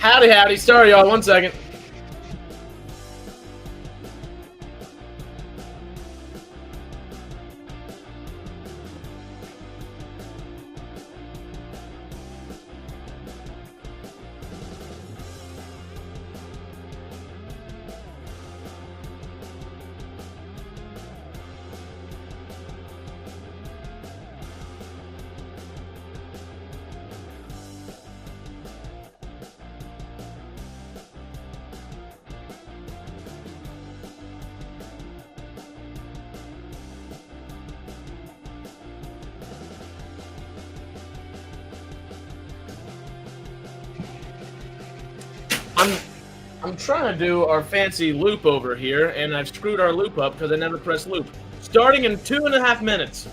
Howdy. Sorry, y'all. 1 second. I'm trying to do our fancy loop over here, and I've screwed our loop up because I never pressed loop. Starting in 2.5 minutes.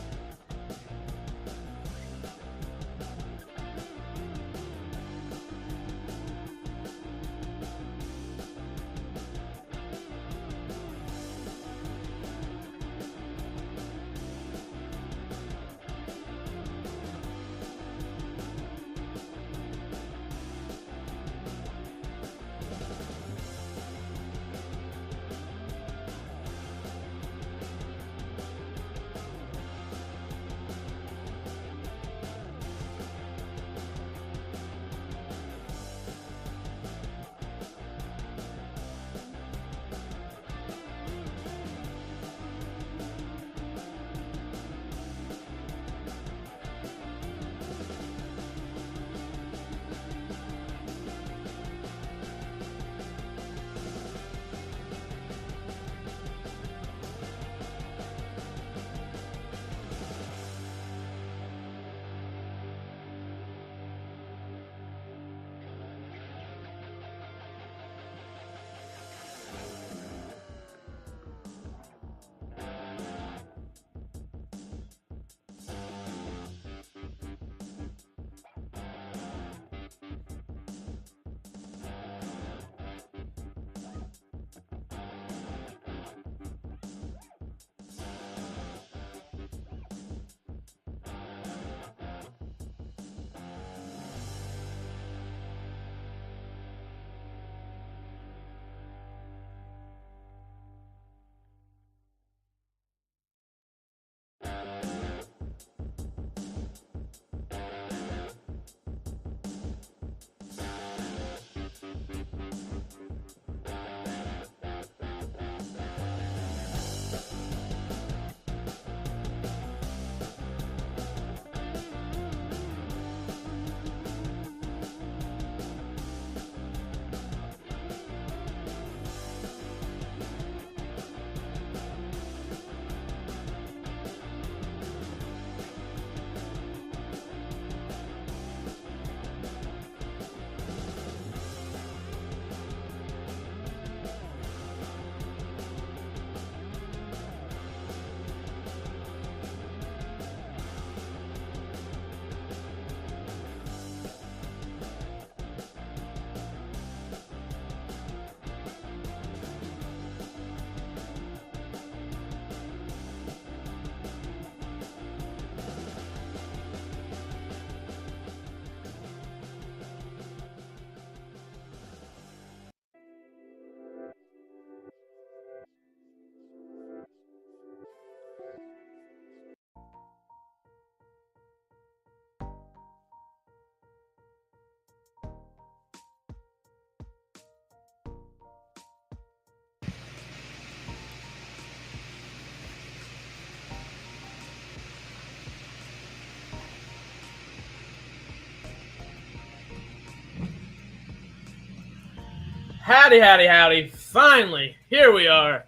Howdy. Finally, here we are.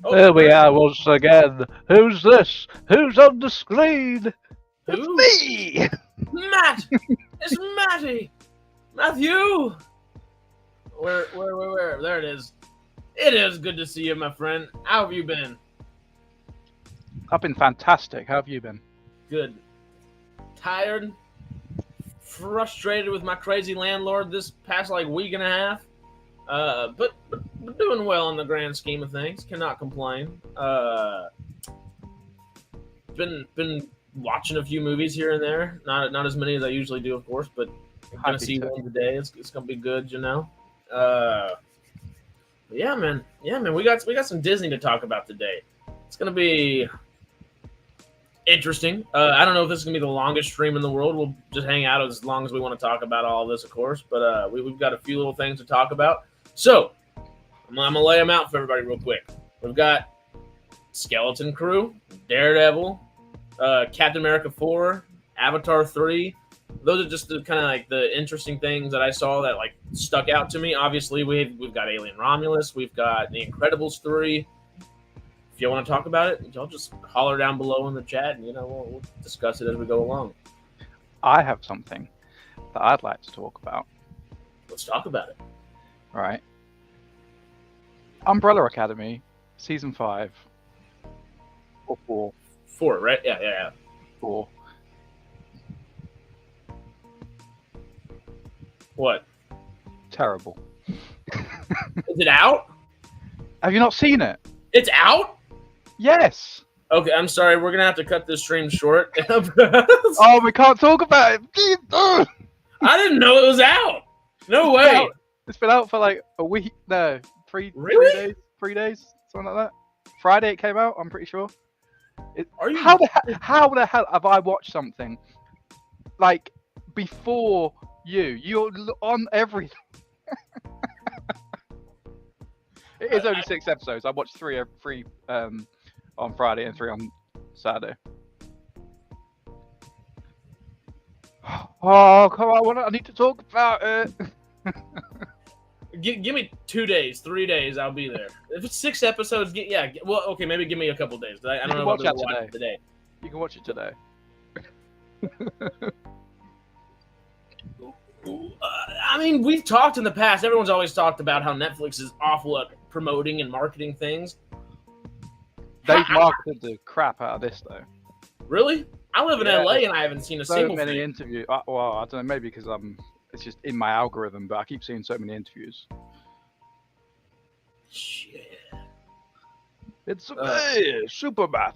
Oh, there we are once again. Who's this? Who's on the screen? Who? It's me! Matt! It's Matty! Matthew! Where? There it is. It is good to see you, my friend. How have you been? I've been fantastic. How have you been? Good. Tired? Frustrated with my crazy landlord this past week and a half. But doing well in the grand scheme of things. Cannot complain. Been watching a few movies here and there. Not as many as I usually do, of course, but We're gonna see one today. It's gonna be good, you know. Yeah, man. We got some Disney to talk about today. It's gonna be interesting. I don't know if this is gonna be the longest stream in the world. We'll just hang out as long as we want to talk about all of this, of course. But we've got a few little things to talk about. So I'm gonna lay them out for everybody real quick. We've got Skeleton Crew, Daredevil, Captain America 4, Avatar 3. Those are just the kind of like the interesting things that I saw that like stuck out to me. Obviously, we've got Alien Romulus, we've got The Incredibles 3. If you want to talk about it, y'all just holler down below in the chat, and we'll discuss it as we go along. I have something that I'd like to talk about. Let's talk about it. All right. Umbrella Academy, season 5. Or 4. 4, right? Yeah. 4. What? Terrible. Is it out? Have you not seen it? It's out? Yes. Okay, I'm sorry. We're gonna have to cut this stream short. Oh, we can't talk about it. I didn't know it was out. No way. It's been out for like a week. No, 3 Really? 3 days, something like that. Friday it came out. I'm pretty sure. Are you? How the hell have I watched something like before you? You're on everything. It is only 6 episodes. I watched 3 on Friday and 3 on Saturday. Oh, come on! I need to talk about it. Give me 2 days, 3 days. I'll be there. If it's 6 episodes, well, okay, maybe give me a couple days. I don't know if I'll watch it today. You can watch it today. I mean, we've talked in the past. Everyone's always talked about how Netflix is awful at promoting and marketing things. They've marketed the crap out of this, though. Really? I live in LA and I haven't seen a single many interviews. Well, I don't know, maybe because it's just in my algorithm, but I keep seeing so many interviews. Shit. It's Superbat.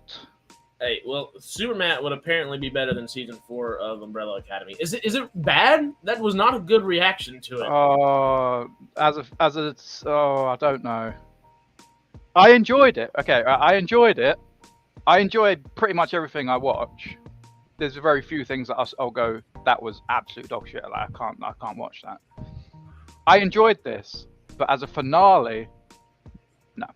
Hey, well, Superman would apparently be better than season 4 of Umbrella Academy. Is it bad? That was not a good reaction to it. I don't know. I enjoyed it. Okay, I enjoyed it. I enjoyed pretty much everything I watch. There's very few things that I'll go, that was absolute dog shit. Like, I can't watch that. I enjoyed this, but as a finale, no.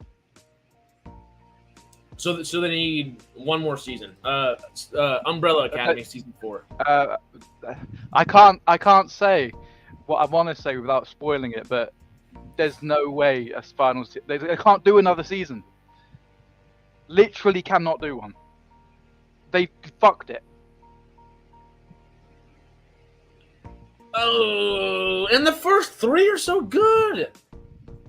So they need one more season. Umbrella Academy season 4. I can't say what I want to say without spoiling it, but there's no way a final. They can't do another season. Literally cannot do one. They fucked it. Oh, and the first 3 are so good.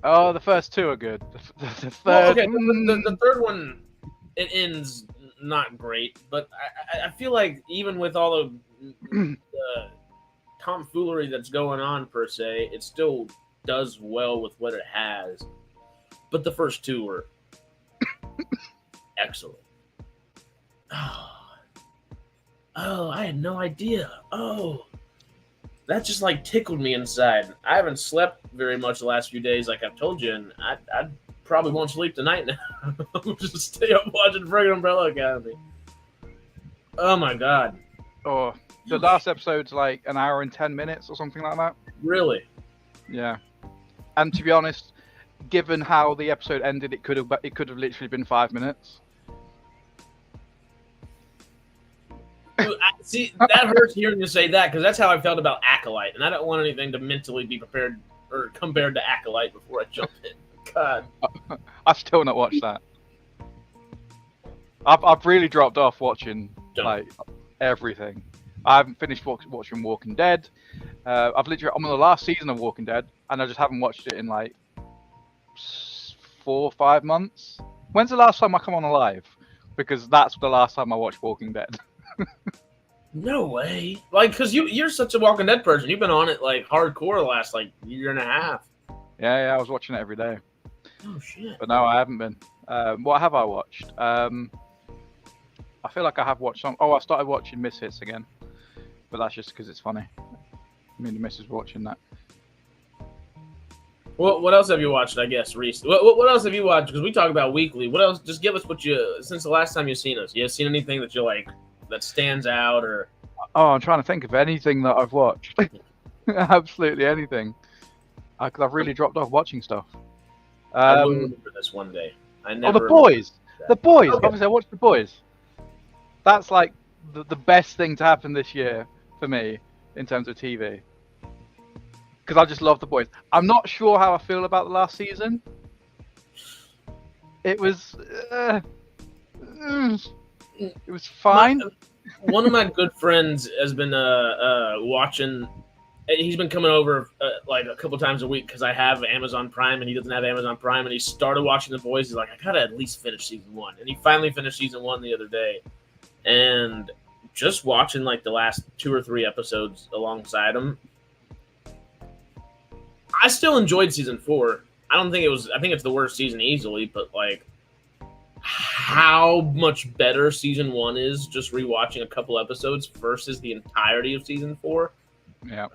Oh, the first 2 are good. The third, well, okay, the third one, it ends not great, but I feel like even with all the tomfoolery that's going on per se, it still does well with what it has. But the first 2 were excellent. Oh, I had no idea. Oh, that just like tickled me inside. I haven't slept very much the last few days, like I've told you, and I probably won't sleep tonight now. I'll just stay up watching friggin' Umbrella Academy. Oh my god. Oh, the last episode's like an hour and 10 minutes or something like that. Really? Yeah. And to be honest, given how the episode ended, it could have literally been 5 minutes. See, that hurts hearing you say that, because that's how I felt about Acolyte, and I don't want anything to mentally be prepared or compared to Acolyte before I jump in. God. I've still not watched that. I've really dropped off watching like everything. I haven't finished watching Walking Dead. I'm on the last season of Walking Dead, and I just haven't watched it in like 4 or 5 months. When's the last time I come on live? Because that's the last time I watched Walking Dead. No way. Like, because you're such a Walking Dead person. You've been on it like hardcore the last like year and a half. Yeah, I was watching it every day. Oh shit. But no, I haven't been. What have I watched? I feel like I have watched some. Oh, I started watching Misfits again, but that's just because it's funny. Me and the missus watching that. What else have you watched? I guess Reese. What else have you watched? Because we talk about weekly. What else? Just give us what you since the last time you've seen us. You have seen anything that you like that stands out or? Oh, I'm trying to think of anything that I've watched. Absolutely anything. Because I've really dropped off watching stuff. I will remember this one day. I never. Oh, The Boys. The Boys. Okay. Obviously, I watched The Boys. That's like the best thing to happen this year for me in terms of TV. Because I just love The Boys. I'm not sure how I feel about the last season. It was fine. One of my good friends has been watching. He's been coming over like a couple times a week because I have Amazon Prime and he doesn't have Amazon Prime, and he started watching The Boys. He's like, I gotta at least finish season 1, and he finally finished season 1 the other day. And just watching like the last 2 or 3 episodes alongside him, I still enjoyed season 4. I don't think it was. I think it's the worst season easily, but like how much better season 1 is just rewatching a couple episodes versus the entirety of season 4. Yeah.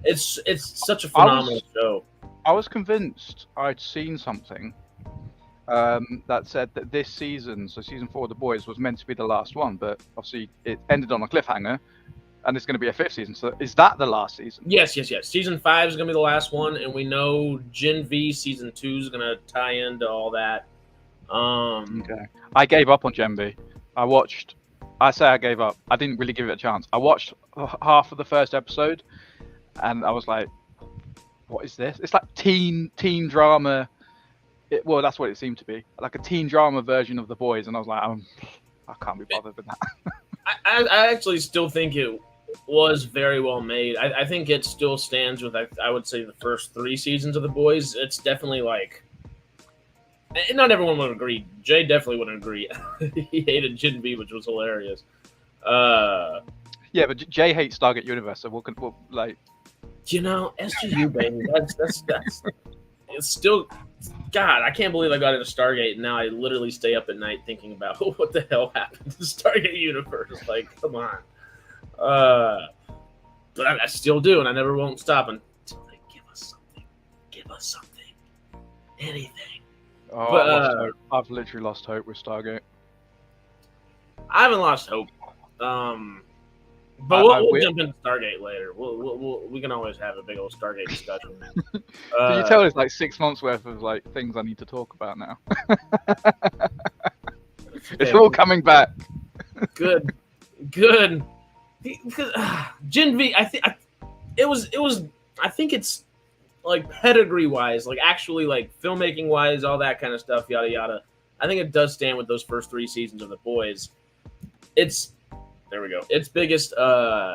It's such a phenomenal show. I was convinced I'd seen something that said that this season, so season 4 of The Boys, was meant to be the last one, but obviously it ended on a cliffhanger, and it's going to be a 5th season. So is that the last season? Yes. Season 5 is going to be the last one, and we know Gen V season 2 is going to tie into all that. Okay. I gave up on Gen V. I say I gave up. I didn't really give it a chance. I watched half of the first episode, and I was like, "What is this?" It's like teen drama. Well, that's what it seemed to be, like a teen drama version of The Boys, and I was like, I can't be bothered with that. I actually still think it was very well made. I think it still stands with, I would say, the first 3 seasons of The Boys. It's definitely like, and not everyone would agree. Jay definitely wouldn't agree. He hated Gen V, which was hilarious. Yeah, but Jay hates Stargate Universe, so we'll like. You know, SGU baby. That's it's still. God, I can't believe I got into Stargate, and now I literally stay up at night thinking about what the hell happened to Stargate Universe. Like, come on. But I still do, and I never won't stop until they give us something. Give us something. Anything. Oh, But, I've literally lost hope with Stargate. I haven't lost hope. But we'll jump into Stargate later. We can always have a big old Stargate discussion. Can you tell there's like 6 months worth of like things I need to talk about now? It's all coming back. Good. Because Gen V, I think it's like pedigree wise, like actually like filmmaking wise, all that kind of stuff, yada yada. I think it does stand with those first 3 seasons of The Boys. There we go. Its biggest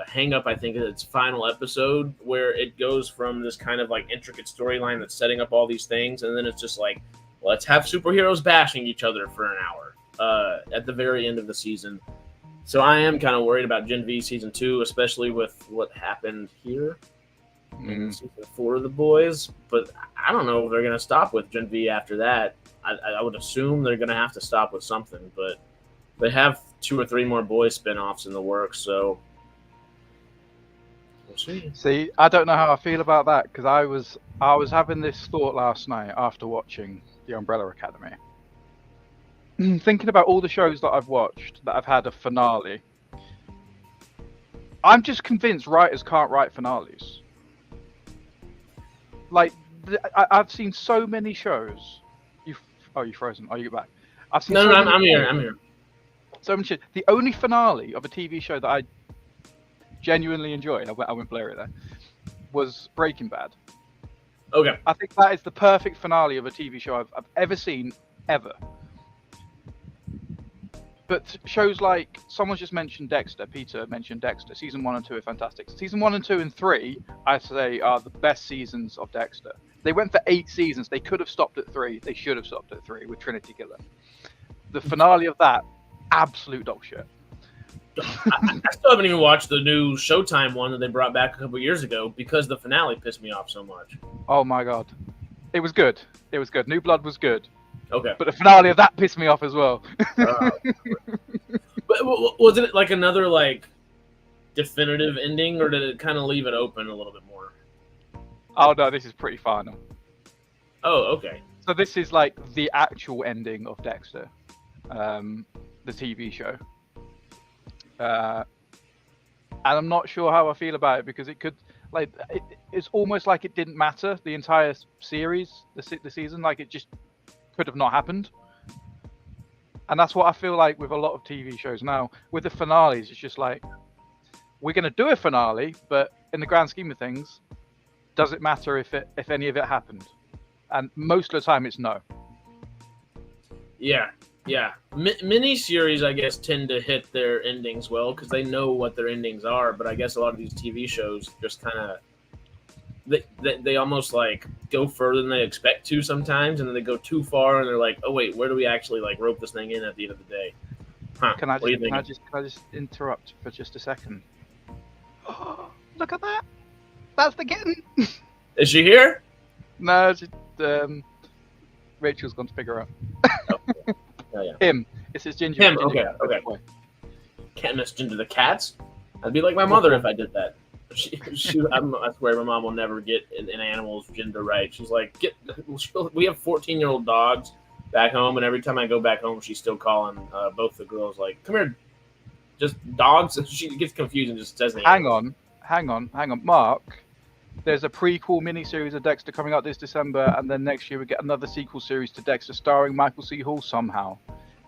hang up, I think, is its final episode, where it goes from this kind of like intricate storyline that's setting up all these things, and then it's just like, let's have superheroes bashing each other for an hour at the very end of the season. So I am kind of worried about Gen V season 2, especially with what happened here in season 4 of The Boys. But I don't know if they're going to stop with Gen V after that. I would assume they're going to have to stop with something, but they have 2 or 3 more Boys spinoffs in the works, so we'll see. See, I don't know how I feel about that, because I was having this thought last night after watching The Umbrella Academy. Thinking about all the shows that I've watched that have had a finale, I'm just convinced writers can't write finales. Like, I've seen so many shows. You frozen? Are you back? I've seen No, I'm here. So many shit. The only finale of a TV show that I genuinely enjoyed, I went blurry there, was Breaking Bad. Okay. I think that is the perfect finale of a TV show I've ever seen, ever. But shows like, someone's just mentioned Dexter, Peter mentioned Dexter. Season 1 and 2 are fantastic. Season 1 and 2 and 3, I'd say, are the best seasons of Dexter. They went for 8 seasons. They could have stopped at 3. They should have stopped at 3 with Trinity Killer. The finale of that, absolute dog shit. I still haven't even watched the new Showtime one that they brought back a couple years ago because the finale pissed me off so much. Oh my god. It was good. New Blood was good. Okay. But the finale of that pissed me off as well. But wasn't it like another like definitive ending, or did it kind of leave it open a little bit more? Oh no, this is pretty final. Oh, okay. So this is like the actual ending of Dexter, the TV show. And I'm not sure how I feel about it because it could, like, it's almost like it didn't matter the entire series, the season, like it just could have not happened. And that's what I feel like with a lot of TV shows now. With the finales, it's just like, we're going to do a finale, but in the grand scheme of things, does it matter if any of it happened? And most of the time, it's no. Yeah. Miniseries, I guess, tend to hit their endings well because they know what their endings are. But I guess a lot of these TV shows just kind of they almost like go further than they expect to sometimes, and then they go too far, and they're like, "Oh wait, where do we actually like rope this thing in at the end of the day?" Huh? Can I just interrupt for just a second? Oh, look at that! That's the kitten. Is she here? No, just, Rachel's gone to pick her up. Oh, yeah. Him. It's his ginger. Him. Okay. Can't miss Ginger the cats. I'd be like my mother if I did that. I swear my mom will never get an animal's gender right. She's like, we have 14-year-old dogs back home, and every time I go back home, she's still calling both the girls like, "Come here, just dogs." She gets confused and just says, Hang on, Mark. There's a prequel miniseries of Dexter coming out this December, and then next year we get another sequel series to Dexter starring Michael C. Hall somehow.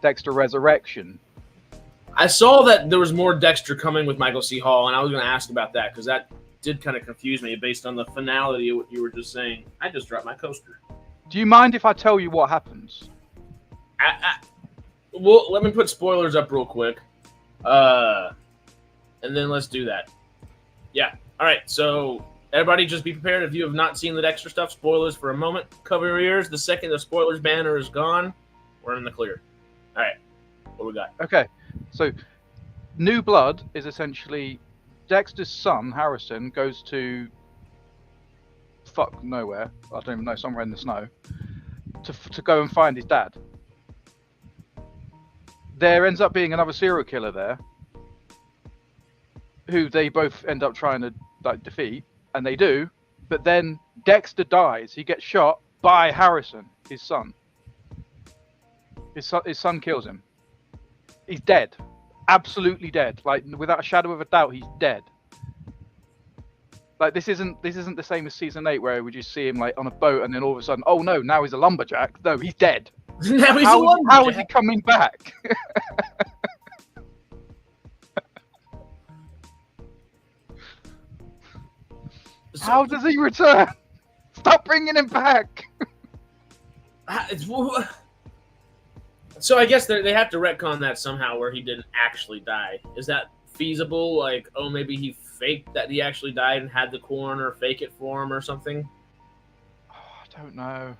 Dexter Resurrection. I saw that there was more Dexter coming with Michael C. Hall, and I was going to ask about that because that did kind of confuse me based on the finality of what you were just saying. I just dropped my coaster. Do you mind if I tell you what happens? Well, let me put spoilers up real quick, and then let's do that. Yeah. All right. So everybody, just be prepared. If you have not seen the Dexter stuff, spoilers for a moment. Cover your ears. The second the spoilers banner is gone, we're in the clear. All right. What we got? Okay. So, New Blood is essentially Dexter's son, Harrison, goes to nowhere. I don't even know, somewhere in the snow, to go and find his dad. There ends up being another serial killer there, who they both end up trying to defeat, and they do. But then Dexter dies. He gets shot by Harrison, his son. His son kills him. He's dead. Absolutely dead. Like, without a shadow of a doubt, he's dead. Like, this isn't the same as season 8 where we just see him like on a boat and then all of a sudden, oh no, now he's a lumberjack. No, he's dead. Now he's a lumberjack. How is he coming back? How does he return? Stop bringing him back. So I guess they have to retcon that somehow where he didn't actually die. Is that feasible? Like, oh, maybe he faked that he actually died and had the coroner fake it for him or something? Oh, I don't know.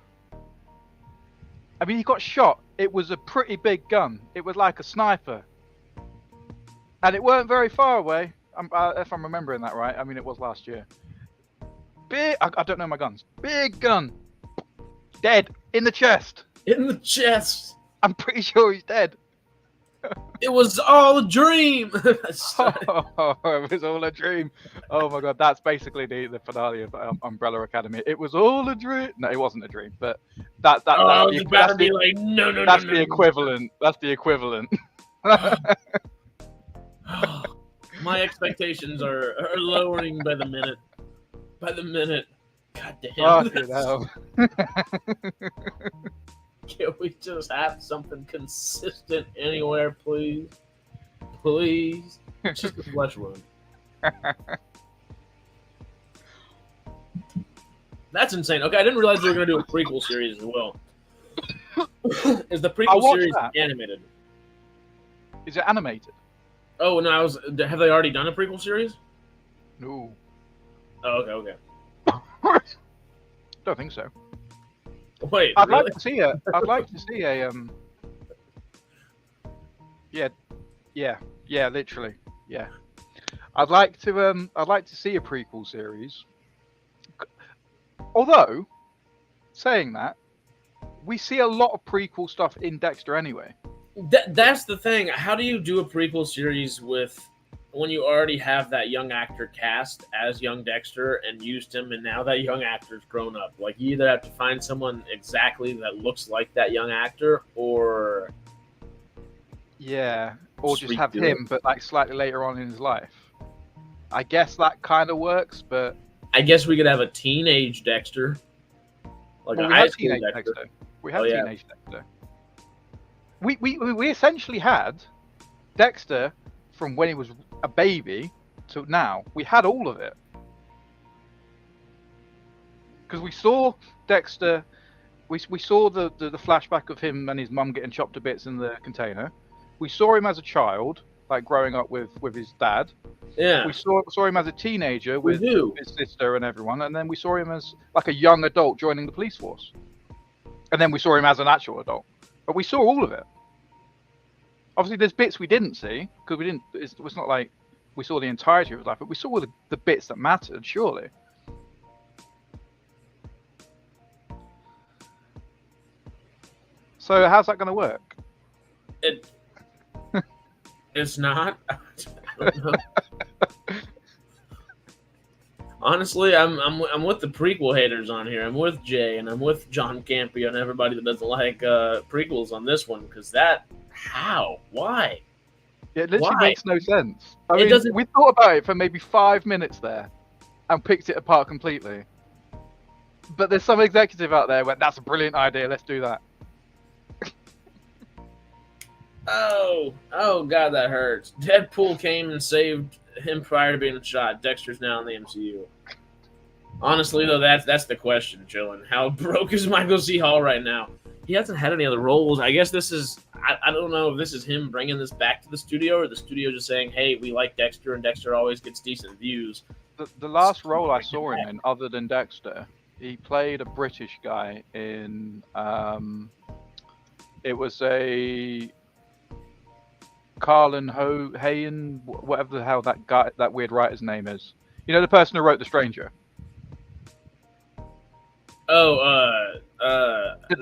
I mean, he got shot. It was a pretty big gun. It was like a sniper. And it weren't very far away, if I'm remembering that right. I mean, it was last year. I don't know my guns. Big gun. Dead. In the chest. In the chest. I'm pretty sure he's dead. It was all a dream. It was all a dream. Oh my god, that's basically the finale of Umbrella Academy. It was all a dream. No, it wasn't a dream, but that's the equivalent. That's the equivalent. My expectations are lowering by the minute. God damn. Fucking hell. Can we just have something consistent anywhere, please? Please. It's just a flesh wound. That's insane. Okay, I didn't realize they were going to do a prequel series as well. Is the prequel series animated? Is it animated? Oh, no, have they already done a prequel series? No. Oh, okay. Don't think so. Wait, I'd really? like to see a. Yeah, literally, yeah. I'd like to see a prequel series. Although, saying that, we see a lot of prequel stuff in Dexter anyway. That's the thing. How do you do a prequel series with when you already have that young actor cast as young Dexter and used him, and now that young actor's grown up, like you either have to find someone exactly that looks like that young actor, or just have redo him, but like slightly later on in his life. I guess that kind of works, but I guess we could have a teenage Dexter, like well, a we high had school teenage Dexter. Dexter. We had Oh, yeah. teenage Dexter. We essentially had Dexter from when he was a baby to now. We had all of it because we saw Dexter. We saw the flashback of him and his mum getting chopped to bits in the container. We saw him as a child, like growing up with his dad. Yeah, We saw him as a teenager with do. his sister and everyone, and then we saw him as like a young adult joining the police force. And then we saw him as an actual adult. But we saw all of it. Obviously, there's bits we didn't see because we didn't. It was not like we saw the entirety of his life, but we saw all the bits that mattered. Surely. So how's that going to work? It's not. I don't know. Honestly, I'm with the prequel haters on here. I'm with Jay and I'm with John Campea and everybody that doesn't like prequels on this one because why? It literally Why? makes no sense. I mean, doesn't- we thought about it for maybe 5 minutes there, and picked it apart completely. But there's some executive out there went, "That's a brilliant idea. Let's do that." Oh God, that hurts. Deadpool came and saved him prior to being shot. Dexter's now in the MCU. Honestly, though, that's the question, Chillin. How broke is Michael C. Hall right now? He hasn't had any other roles. I guess this is. I don't know if this is him bringing this back to the studio or the studio just saying, "Hey, we like Dexter, and Dexter always gets decent views." The last role I saw him in, other than Dexter, he played a British guy in. It was a Carlin Hayen, whatever the hell that weird writer's name is. You know, the person who wrote The Stranger. The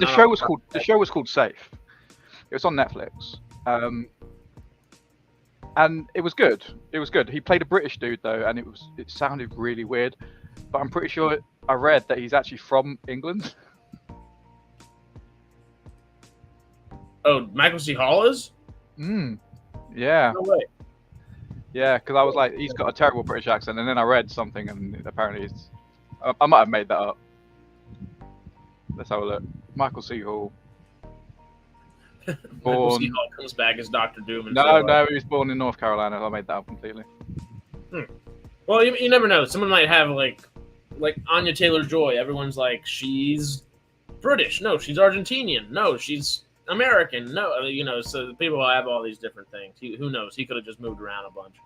show was called Safe. It was on Netflix. And it was good. It was good. He played a British dude though, and it sounded really weird. But I'm pretty sure I read that he's actually from England. Oh, Michael C. Hall is? Yeah. No way. Yeah, because I was like, he's got a terrible British accent, and then I read something, and apparently I might have made that up. Let's have a look. Michael C. Hall. Michael C. Hall comes back as Dr. Doom. No, he was born in North Carolina. I made that up completely. Well, you never know. Someone might have like Anya Taylor-Joy. Everyone's like, she's British. No, she's Argentinian. No, she's American. No, so people have all these different things. Who knows? He could have just moved around a bunch.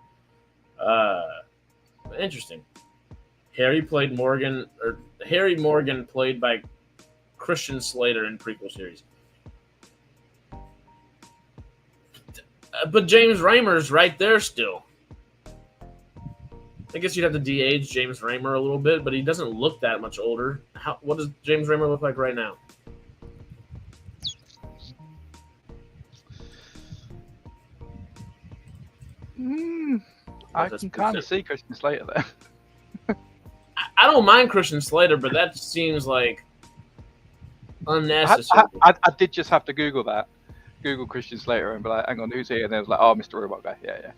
Interesting. Harry Morgan played by Christian Slater in prequel series. But James Raymer's right there still. I guess you'd have to de-age James Raymer a little bit, but he doesn't look that much older. What does James Raymer look like right now? I can kind of see Christian Slater there. I don't mind Christian Slater, but that seems like unnecessary. I did just have to Google that. Google Christian Slater and be like, hang on, who's here? And then it was like, oh, Mr. Robot Guy. Yeah.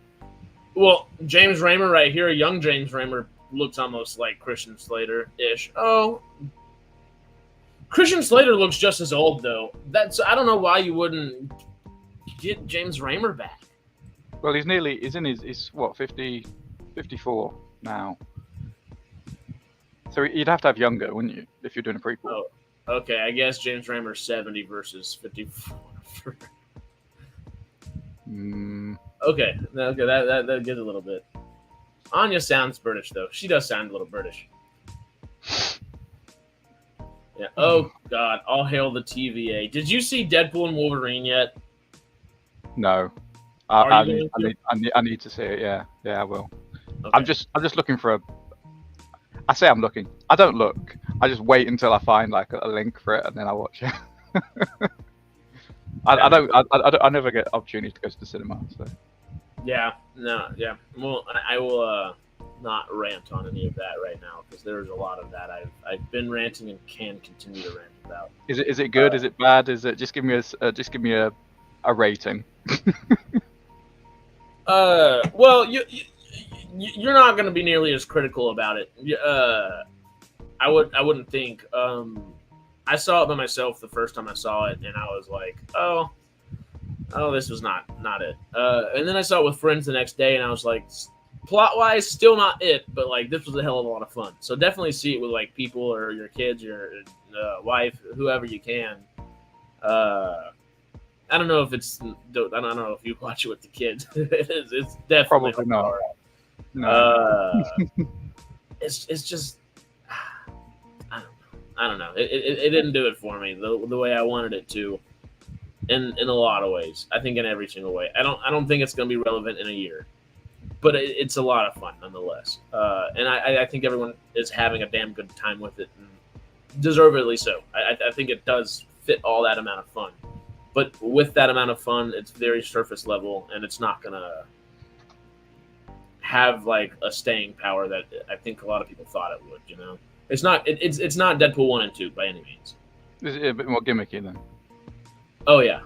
Well, James Raymer right here, young James Raymer, looks almost like Christian Slater-ish. Oh. Christian Slater looks just as old, though. I don't know why you wouldn't get James Raymer back. Well, he's in his what, 54 now. So you'd have to have younger, wouldn't you, if you're doing a prequel? Oh, okay. I guess James Raymer's 70 versus 54. Okay, that gives a little bit. Anya sounds British though. She does sound a little British. Yeah. Oh God! All hail the TVA. Did you see Deadpool and Wolverine yet? No. I need to see it. Yeah, I will. Okay. I'm just looking for a. I say I'm looking. I don't look. I just wait until I find like a link for it and then I watch it. I never get opportunities to go to the cinema. So. Yeah, no, yeah. Well, I will not rant on any of that right now because there's a lot of that I've been ranting and can continue to rant about. Is it good? Is it bad? Is it just give me a rating? Well, you're not going to be nearly as critical about it. I wouldn't think. I saw it by myself the first time I saw it, and I was like, oh, this was not it. And then I saw it with friends the next day, and I was like, plot wise, still not it, but like this was a hell of a lot of fun. So definitely see it with like people or your kids, your wife, whoever you can. I don't know if it's. I don't know if you watch it with the kids. It's definitely Probably not. hard. No. It's just. I don't know. It didn't do it for me the way I wanted it to. In a lot of ways, I think in every single way. I don't think it's going to be relevant in a year, but it's a lot of fun nonetheless. And I think everyone is having a damn good time with it, and deservedly so. I think it does fit all that amount of fun. But with that amount of fun, it's very surface level, and it's not gonna have like a staying power that I think a lot of people thought it would. You know, it's not. It's not Deadpool 1 and 2 by any means. Is it a bit more gimmicky then? Oh yeah.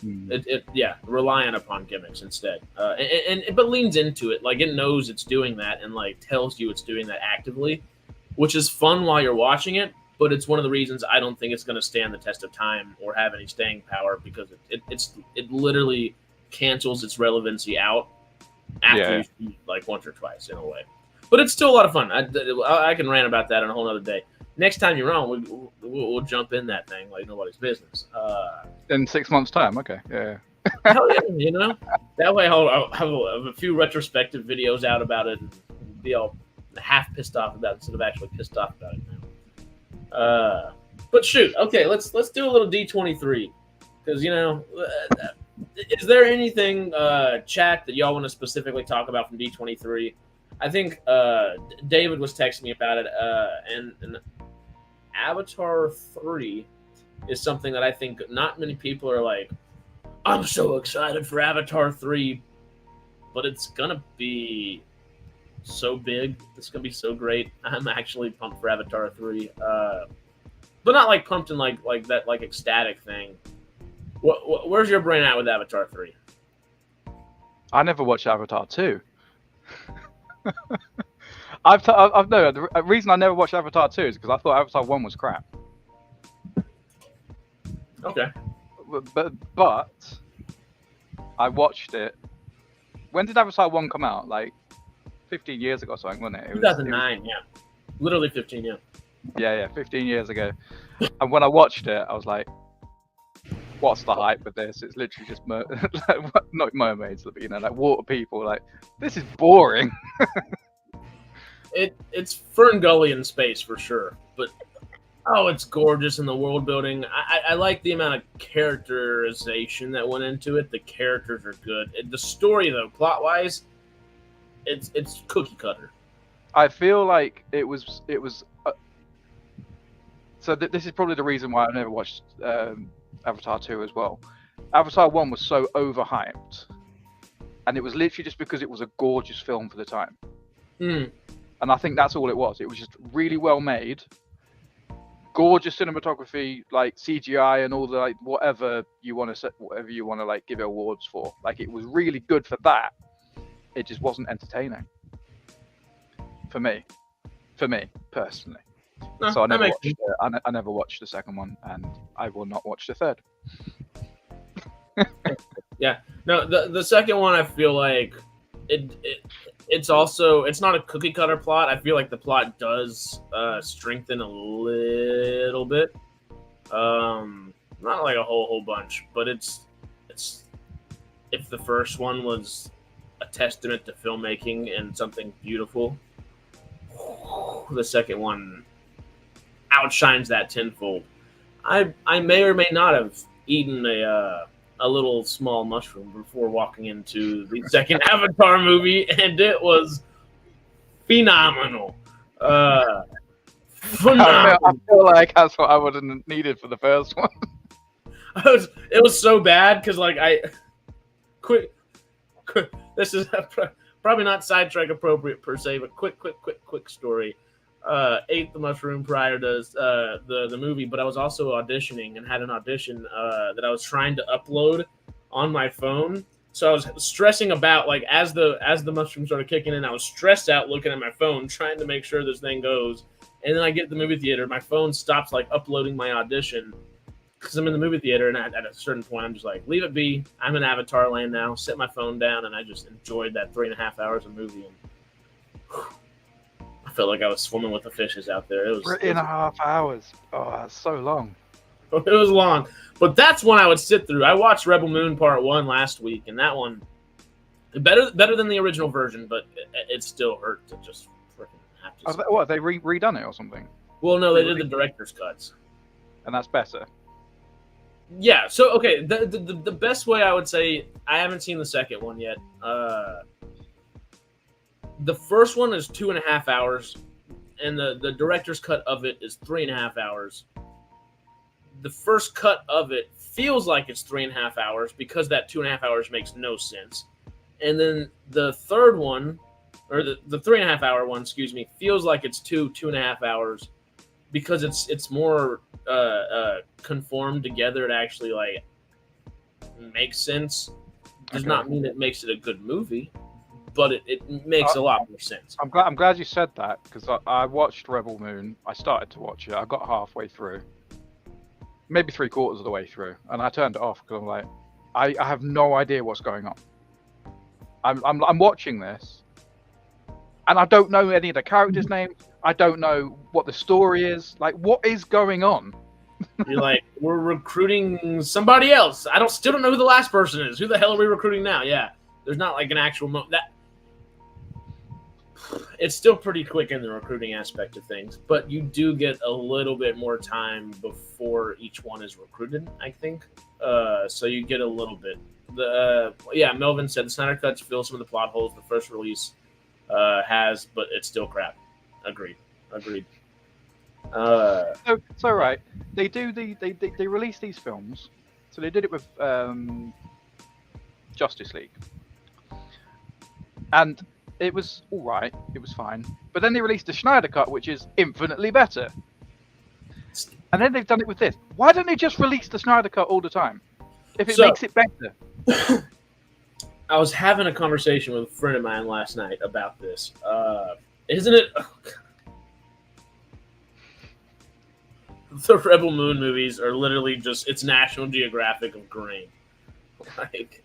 Mm. Yeah, relying upon gimmicks instead, but leans into it. Like it knows it's doing that, and like tells you it's doing that actively, which is fun while you're watching it. But it's one of the reasons I don't think it's going to stand the test of time or have any staying power because it literally cancels its relevancy out after you see it like once or twice in a way. But it's still a lot of fun. I can rant about that on a whole other day. Next time you're on, we'll jump in that thing like nobody's business. In 6 months' time, okay, yeah. Hell yeah, you know? That way I'll have a few retrospective videos out about it and be all half pissed off about it instead of actually pissed off about it now. But shoot, okay, let's do a little D23 because you know, is there anything chat that y'all want to specifically talk about from D23? I think David was texting me about it, and Avatar 3 is something that I think not many people are like, I'm so excited for Avatar 3, but it's gonna be so big. It's gonna be so great. I'm actually pumped for Avatar 3, but not like pumped in like that like ecstatic thing. Where's your brain at with Avatar 3? I never watched Avatar 2. The reason I never watched Avatar 2 is because I thought Avatar 1 was crap. Okay. But I watched it. When did Avatar 1 come out? Like 15 years ago or something, wasn't it? 2009, yeah. Literally 15, yeah. Yeah, 15 years ago. And when I watched it, I was like, what's the hype with this? It's literally just not mermaids, but you know, like water people. Like, this is boring. It's Fern Gully in space for sure, but it's gorgeous in the world building. I like the amount of characterization that went into it. The characters are good. The story though, plot wise, it's cookie cutter. I feel like it was. So this is probably the reason why I never watched Avatar 2 as well. Avatar 1 was so overhyped, and it was literally just because it was a gorgeous film for the time. And I think that's all it was. It was just really well made, gorgeous cinematography, like CGI and all the like whatever you want to like give it awards for. Like it was really good for that. It just wasn't entertaining for me personally. No, so I never watched the second one, and I will not watch the third. Yeah, no, the second one I feel like it's not a cookie cutter plot. I feel like the plot does strengthen a little bit, not like a whole bunch, but it's if the first one was a testament to filmmaking and something beautiful, the second one outshines that tenfold. I may or may not have eaten a little small mushroom before walking into the second Avatar movie, and it was phenomenal. Phenomenal. I feel like that's what I would have needed for the first one. It was so bad because like quick This is probably not sidetrack appropriate per se, but quick story. Ate the mushroom prior to the movie, but I was also auditioning and had an audition that I was trying to upload on my phone. So I was stressing about, like, as the mushroom started kicking in, I was stressed out looking at my phone, trying to make sure this thing goes. And then I get to the movie theater, my phone stops like uploading my audition because I'm in the movie theater, and at a certain point, I'm just like, leave it be. I'm in Avatar land now. Set my phone down, and I just enjoyed that 3.5 hours of movie. And I felt like I was swimming with the fishes out there. It was 3.5 hours. Oh, that's so long. It was long, but that's one I would sit through. I watched Rebel Moon Part 1 last week, and that one better than the original version, but it still hurt to just freaking have to. What, they redone it or something? Well, no, they did the director's cuts, and that's better. Yeah. So okay, the best way I would say, I haven't seen the second one yet. The first one is 2.5 hours, and the director's cut of it is 3.5 hours. The first cut of it feels like it's 3.5 hours because that 2.5 hours makes no sense. And then the third one, or the 3.5 hour one, excuse me, feels like it's 2.5 hours because it's more conformed together to actually like make sense. Does not mean it makes it a good movie, but it makes a lot more sense. I'm glad you said that, because I watched Rebel Moon. I started to watch it. I got halfway through, maybe 3/4 of the way through, and I turned it off because I'm like, I have no idea what's going on. I'm watching this, and I don't know any of the characters' names. I don't know what the story is. Like, what is going on? You're like, we're recruiting somebody else. Still don't know who the last person is. Who the hell are we recruiting now? Yeah, there's not like an actual that. It's still pretty quick in the recruiting aspect of things, but you do get a little bit more time before each one is recruited, I think. So you get a little bit. Melvin said the Snyder Cuts fill some of the plot holes the first release has, but it's still crap. Agreed. So right, they release these films. So they did it with Justice League, and it was all right. It was fine. But then they released the Snyder Cut, which is infinitely better. And then they've done it with this. Why don't they just release the Snyder Cut all the time if it makes it better? I was having a conversation with a friend of mine last night about this. Isn't it? The Rebel Moon movies are literally just, it's National Geographic of grain. Like,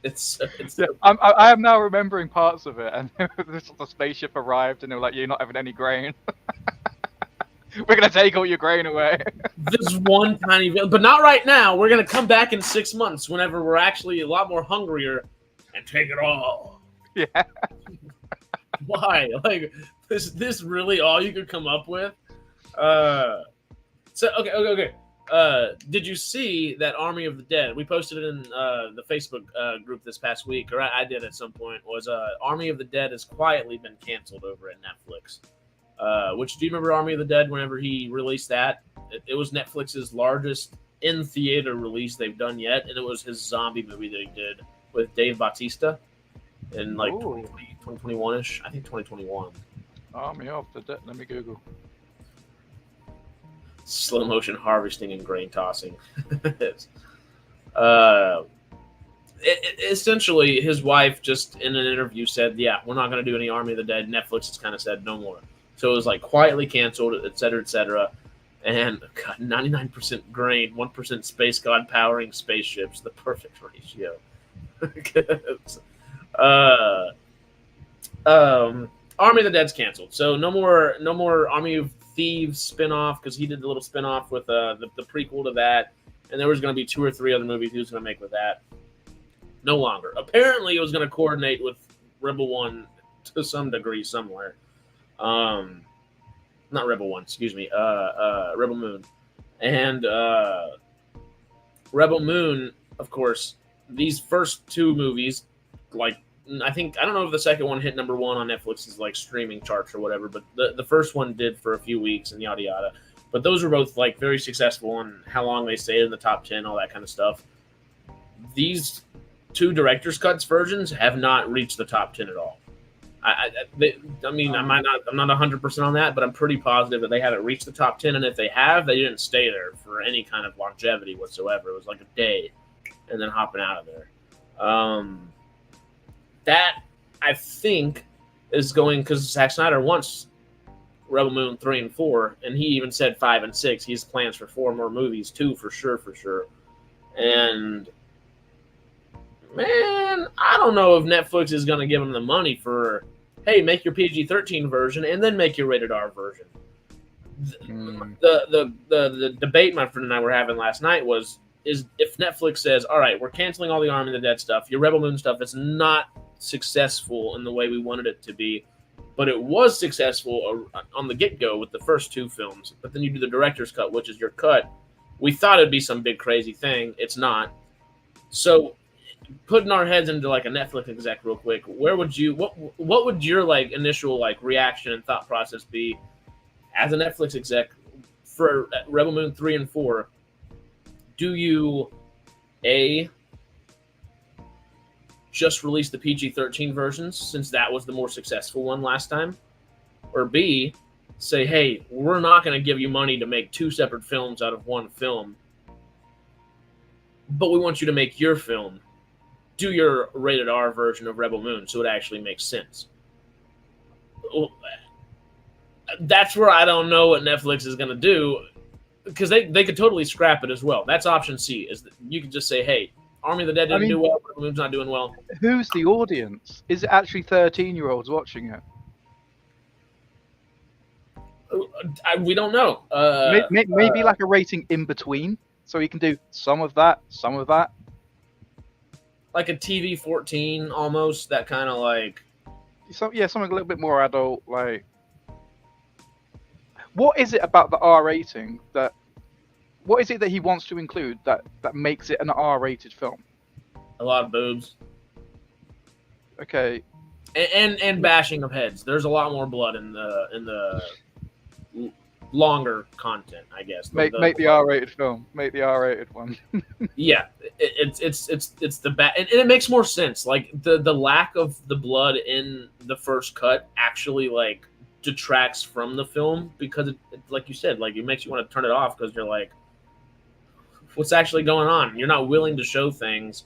it's yeah, I am now remembering parts of it, and the spaceship arrived, and they were like, "You're not having any grain. We're gonna take all your grain away." This one tiny, but not right now. We're gonna come back in 6 months, whenever we're actually a lot more hungrier, and take it all. Yeah. Why? Like, is this really all you could come up with? So okay. Did you see that Army of the Dead? We posted it in the Facebook group this past week, or I did at some point. Was Army of the Dead has quietly been canceled over at Netflix. Which, do you remember Army of the Dead? Whenever he released that, it was Netflix's largest in theater release they've done yet, and it was his zombie movie that he did with Dave Bautista in like 2021ish. I think 2021. Army of the Dead. Let me Google. Slow motion harvesting and grain tossing. Essentially, his wife just in an interview said, "Yeah, we're not going to do any Army of the Dead." Netflix has kind of said no more. So it was like quietly canceled, et cetera, and 99% grain, 1% space god powering spaceships, the perfect ratio. Army of the Dead's canceled, so no more Army of Thieves spinoff, because he did the little spinoff with the prequel to that, and there was going to be 2 or 3 other movies he was going to make with that. No longer. Apparently, it was going to coordinate with Rebel One to some degree somewhere. Not Rebel One, excuse me. Rebel Moon, and Rebel Moon, of course. These first 2 movies, like, I don't know if the second one hit number 1 on Netflix's like streaming charts or whatever, but the first one did for a few weeks and yada yada. But those were both like very successful on how long they stayed in the top 10, all that kind of stuff. These two director's cuts versions have not reached the top 10 at all. I'm not 100% on that, but I'm pretty positive that they haven't reached the top 10. And if they have, they didn't stay there for any kind of longevity whatsoever. It was like a day and then hopping out of there. That I think is going, because Zack Snyder wants Rebel Moon 3 and 4, and he even said 5 and 6. He has plans for 4 more movies too, for sure. And man, I don't know if Netflix is going to give him the money for, hey, make your PG-13 version and then make your rated R version. The debate my friend and I were having last night is if Netflix says, all right, we're canceling all the Army of the Dead stuff, your Rebel Moon stuff is not successful in the way we wanted it to be, but it was successful on the get-go with the first 2 films, but then you do the director's cut, which is your cut. We thought it'd be some big crazy thing. It's not. So putting our heads into like a Netflix exec real quick, what would your like initial like reaction and thought process be as a Netflix exec for Rebel Moon 3 and 4? Do you just release the PG-13 versions since that was the more successful one last time? Or B, say, hey, we're not going to give you money to make 2 separate films out of one film, but we want you to make your film. Do your rated R version of Rebel Moon so it actually makes sense. That's where I don't know what Netflix is going to do, because they could totally scrap it as well. That's option C. Is that you could just say, hey, Army of the Dead didn't do well, Rebel Moon's not doing well. Who's the audience? Is it actually 13-year-olds watching it? We don't know. Maybe like a rating in between, so you can do some of that. Like a TV 14 almost, that kind of like... something a little bit more adult. Like, what is it about the R rating what is it that he wants to include that makes it an R-rated film? A lot of boobs. Okay. And bashing of heads. There's a lot more blood in the longer content, I guess. Make the R-rated film. Make the R-rated one. Yeah, it's the bad, and it makes more sense. Like the lack of the blood in the first cut actually like detracts from the film, because it like you said, like it makes you want to turn it off because you're like, what's actually going on? You're not willing to show things.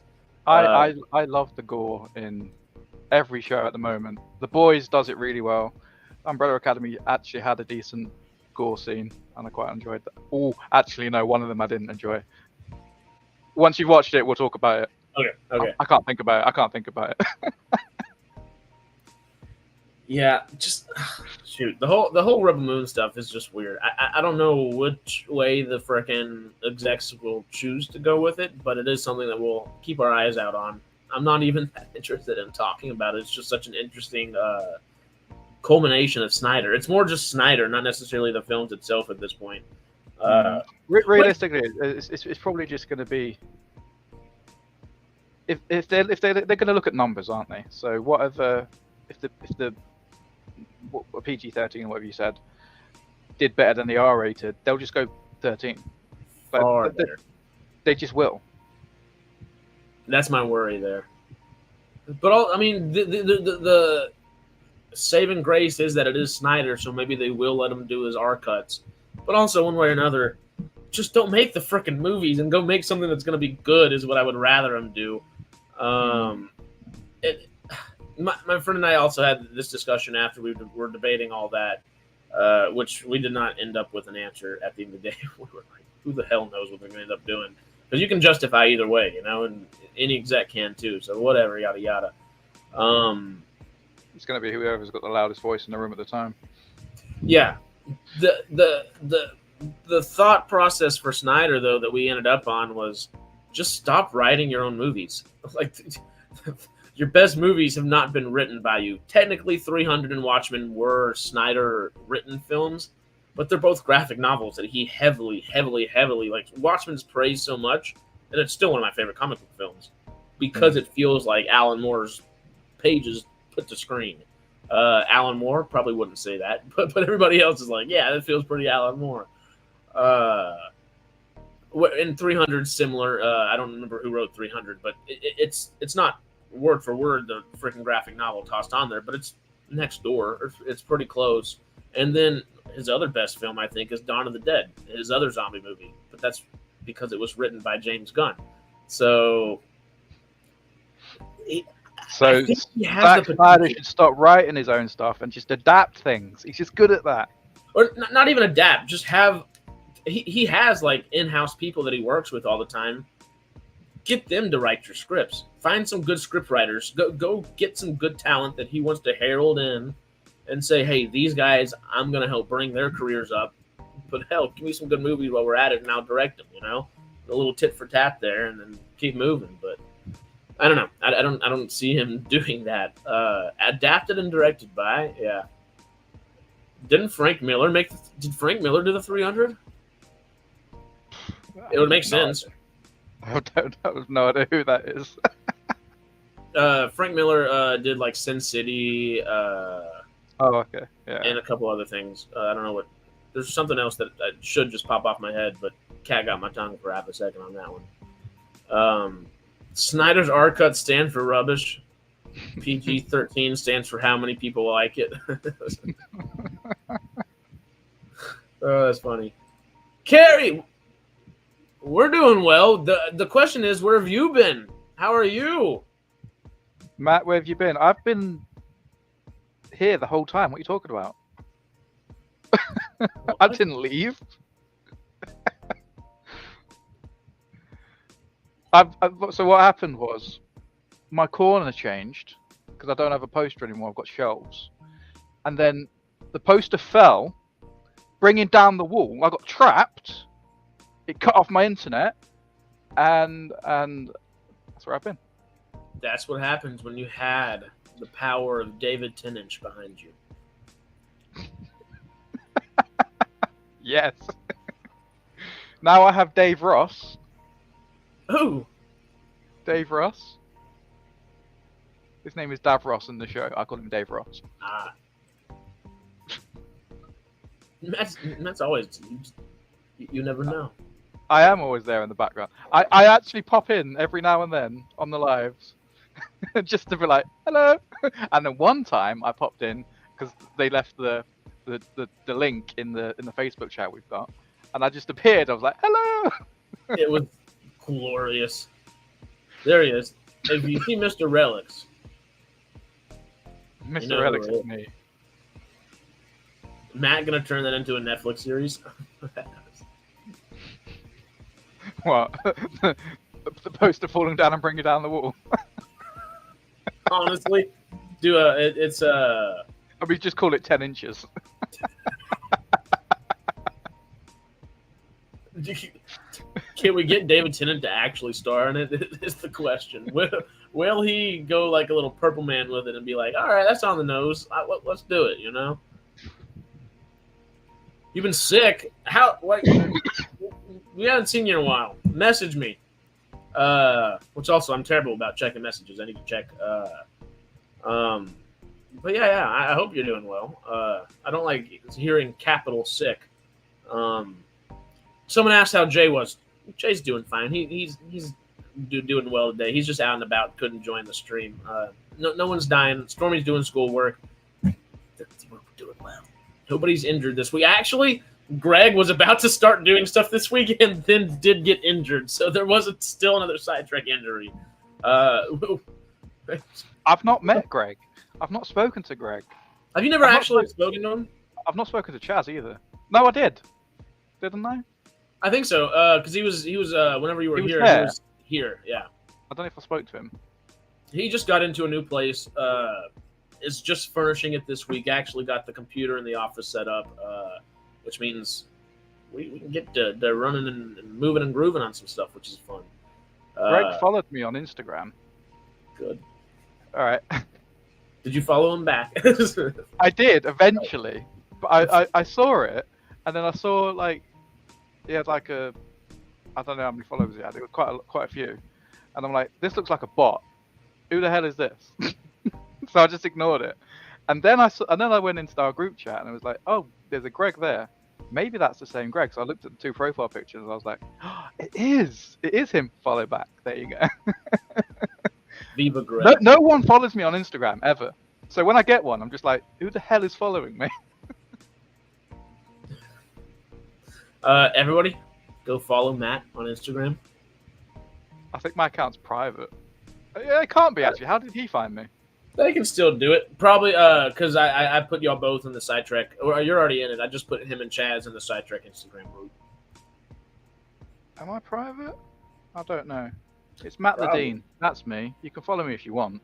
I love the gore in every show at the moment. The Boys does it really well. Umbrella Academy actually had a decent gore scene, and I quite enjoyed that. Oh, actually, no, one of them I didn't enjoy. Once you've watched it, we'll talk about it. Okay. I can't think about it. Yeah, just shoot. The whole Rebel Moon stuff is just weird. I don't know which way the frickin' execs will choose to go with it, but it is something that we'll keep our eyes out on. I'm not even that interested in talking about it. It's just such an interesting culmination of Snyder. It's more just Snyder, not necessarily the films itself at this point. Realistically, it's probably just going to be if they're going to look at numbers, aren't they? So whatever, if the PG-13 or whatever you said did better than the R-rated, they'll just go 13. But they just will. That's my worry there. But the saving grace is that it is Snyder, so maybe they will let him do his R cuts. But also, one way or another, just don't make the frickin' movies and go make something that's going to be good is what I would rather him do. My friend and I also had this discussion after we were debating all that, which we did not end up with an answer at the end of the day. We were like, who the hell knows what they're going to end up doing? Because you can justify either way, and any exec can too. So whatever, yada yada. It's going to be whoever's got the loudest voice in the room at the time. Yeah, the thought process for Snyder though that we ended up on was just stop writing your own movies. Like your best movies have not been written by you. Technically, 300 and Watchmen were Snyder written films, but they're both graphic novels that he heavily like. Watchmen's praised so much, and it's still one of my favorite comic book films because it feels like Alan Moore's pages put to screen. Alan Moore probably wouldn't say that, but everybody else is like, yeah, that feels pretty Alan Moore. In 300 similar. I don't remember who wrote 300, but it's not word for word the freaking graphic novel tossed on there, but it's next door. It's pretty close. And then his other best film, I think, is Dawn of the Dead, his other zombie movie. But that's because it was written by James Gunn. So, So Zack Snyder should stop writing his own stuff and just adapt things. He's just good at that. Or not even adapt, just have. He has like in-house people that he works with all the time. Get them to write your scripts. Find some good script writers. Go get some good talent that he wants to herald in, and say, hey, these guys, I'm gonna help bring their careers up. But hell, give me some good movies while we're at it, and I'll direct them. A little tit for tat there, and then keep moving. But I don't know. I don't see him doing that. Adapted and directed by, yeah. Didn't Frank Miller Did Frank Miller do the 300? It would make sense. I have no idea who that is. Frank Miller did like Sin City. Oh, okay. Yeah. And a couple other things. I don't know what. There's something else that should just pop off my head, but cat got my tongue for half a second on that one. Snyder's R cut stand for rubbish. PG-13 stands for how many people like it. Oh, that's funny. Carrie, we're doing well. The question is, where have you been? How are you? Matt, where have you been? I've been here the whole time. What are you talking about? I didn't leave. So what happened was my corner changed because I don't have a poster anymore. I've got shelves. And then the poster fell, bringing down the wall. I got trapped. It cut off my internet. And that's where I've been. That's what happens when you had the power of David Tennant behind you. Yes. Now I have Dave Ross. Who? Dave Ross. His name is Dav Ross in the show. I call him Dave Ross. Ah. Matt's always. You never know. I am always there in the background. I actually pop in every now and then on the lives. Just to be like, hello. And then one time I popped in because they left the link in the Facebook chat we've got. And I just appeared. I was like, hello. It was glorious. There he is. If you see Mr. Relics. Mr. Relics is me. Matt gonna turn that into a Netflix series? What? The poster falling down and bringing down the wall. Honestly, it's I mean, just call it 10 inches. Can we get David Tennant to actually star in it? Is the question. Will he go like a little purple man with it and be like, all right, that's on the nose. Let's do it, you know? You've been sick. We haven't seen you in a while. Message me. Which also I'm terrible about checking messages. I need to check. But yeah, I hope you're doing well. I don't like hearing capital sick. Someone asked how Jay was. Jay's doing fine. He's doing well today. He's just out and about. Couldn't join the stream. No one's dying. Stormy's doing schoolwork. We're doing well. Nobody's injured this week. Actually, Greg was about to start doing stuff this week and then did get injured. So there wasn't still another sidetrack injury. I've not met Greg. I've not spoken to Greg. Have you never actually spoken to him? I've not spoken to Chaz either. No, I did. Didn't I? I think so. Because he was whenever you were here, he was here. Yeah. I don't know if I spoke to him. He just got into a new place. Is just furnishing it this week. Actually got the computer in the office set up, which means we can get to running and moving and grooving on some stuff, which is fun. Greg followed me on Instagram. Good. All right. Did you follow him back? I did eventually, but I saw it, and then I saw like he had like I don't know how many followers he had. It was quite a few, and I'm like, this looks like a bot. Who the hell is this? So I just ignored it, and then I went into our group chat and it was like, oh, there's a Greg there, maybe that's the same Greg. So I looked at the two profile pictures and I was like, oh, it is him. Follow back. There you go. Viva Greg. No one follows me on Instagram ever. So when I get one, I'm just like, who the hell is following me? Everybody, go follow Matt on Instagram. I think my account's private. Yeah, it can't be actually. How did he find me? They can still do it. Probably because I put y'all both in the Sidetrack. Or you're already in it. I just put him and Chaz in the Sidetrack Instagram group. Am I private? I don't know. It's Matt the Probably. Dean. That's me. You can follow me if you want.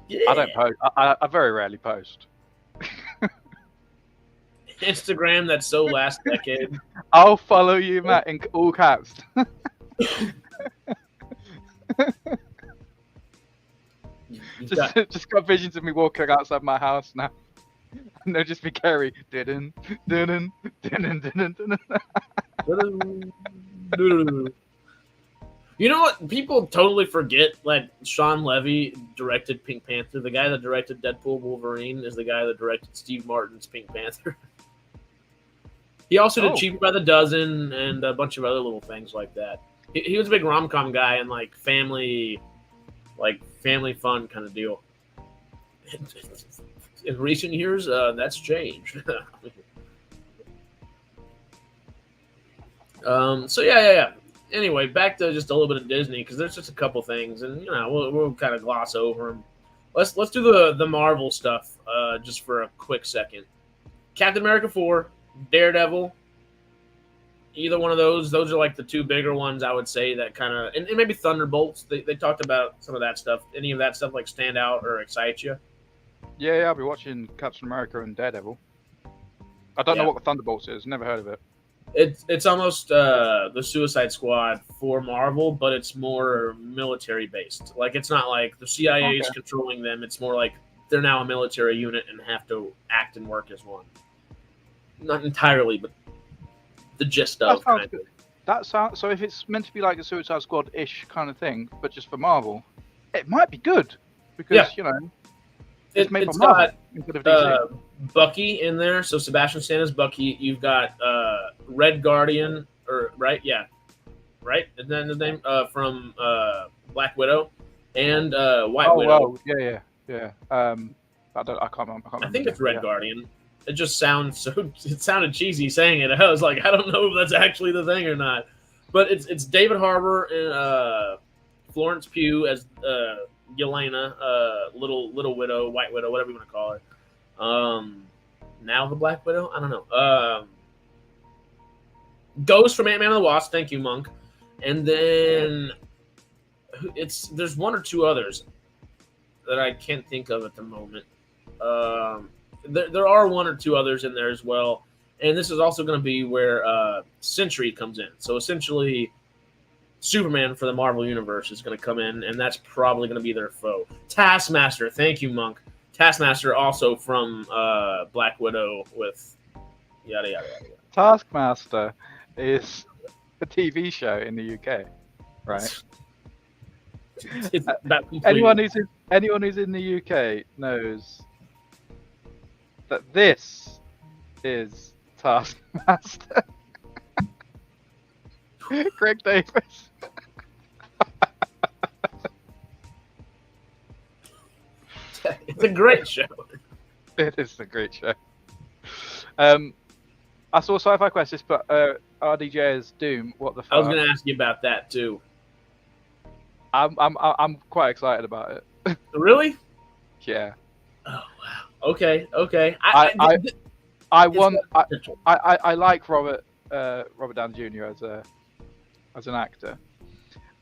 Yeah. I don't post. I very rarely post. Instagram, that's so last decade. I'll follow you, Matt, in all caps. Just got visions of me walking outside my house now. And they'll just be Kerry. Didn't. You know what? People totally forget. Like Sean Levy directed Pink Panther. The guy that directed Deadpool and Wolverine is the guy that directed Steve Martin's Pink Panther. He also did Cheaper by the Dozen and a bunch of other little things like that. He was a big rom-com guy and like family fun kind of deal. In recent years, that's changed. So yeah. Anyway, back to just a little bit of Disney because there's just a couple things, and we'll kind of gloss over them. Let's do the Marvel stuff just for a quick second. Captain America 4, Daredevil. Either one of those are like the two bigger ones I would say that kind of, and maybe Thunderbolts. They talked about some of that stuff. Any of that stuff like stand out or excite you? Yeah, I'll be watching Captain America and Daredevil. I don't know what the Thunderbolts is. Never heard of it. It's almost the Suicide Squad for Marvel, but it's more military based. Like it's not like the CIA is controlling them. It's more like they're now a military unit and have to act and work as one. Not entirely, but the gist of kind of. That sounds. So if it's meant to be like a Suicide Squad-ish kind of thing, but just for Marvel, it might be good because it's made for Marvel instead of DC. Bucky in there, so Sebastian Stan is Bucky. You've got Red Guardian, right? Yeah, right. And then the name from Black Widow and White Widow. Oh, yeah. I can't remember. I think it's Red Guardian. It just sounds so. It sounded cheesy saying it. I was like, I don't know if that's actually the thing or not. But it's David Harbour and Florence Pugh as Yelena, Little Widow, White Widow, whatever you want to call her. Now the Black Widow? I don't know. Ghost from Ant-Man and the Wasp. Thank you, Monk. And then there's one or two others that I can't think of at the moment. There are one or two others in there as well. And this is also going to be where Sentry comes in. So essentially, Superman for the Marvel Universe is going to come in, and that's probably going to be their foe. Taskmaster. Thank you, Monk. Taskmaster also from Black Widow with yada, yada, yada. Taskmaster is a TV show in the UK, right? It's that anyone who's in the UK knows that this is Taskmaster. Greg Davis. It's a great show. It is a great show. I saw Sci-Fi Quest just put RDJ as Doom. What the fuck? I was going to ask you about that too. I'm quite excited about it. Really? Yeah. Oh wow. Okay. I like Robert Downey Jr. as an actor.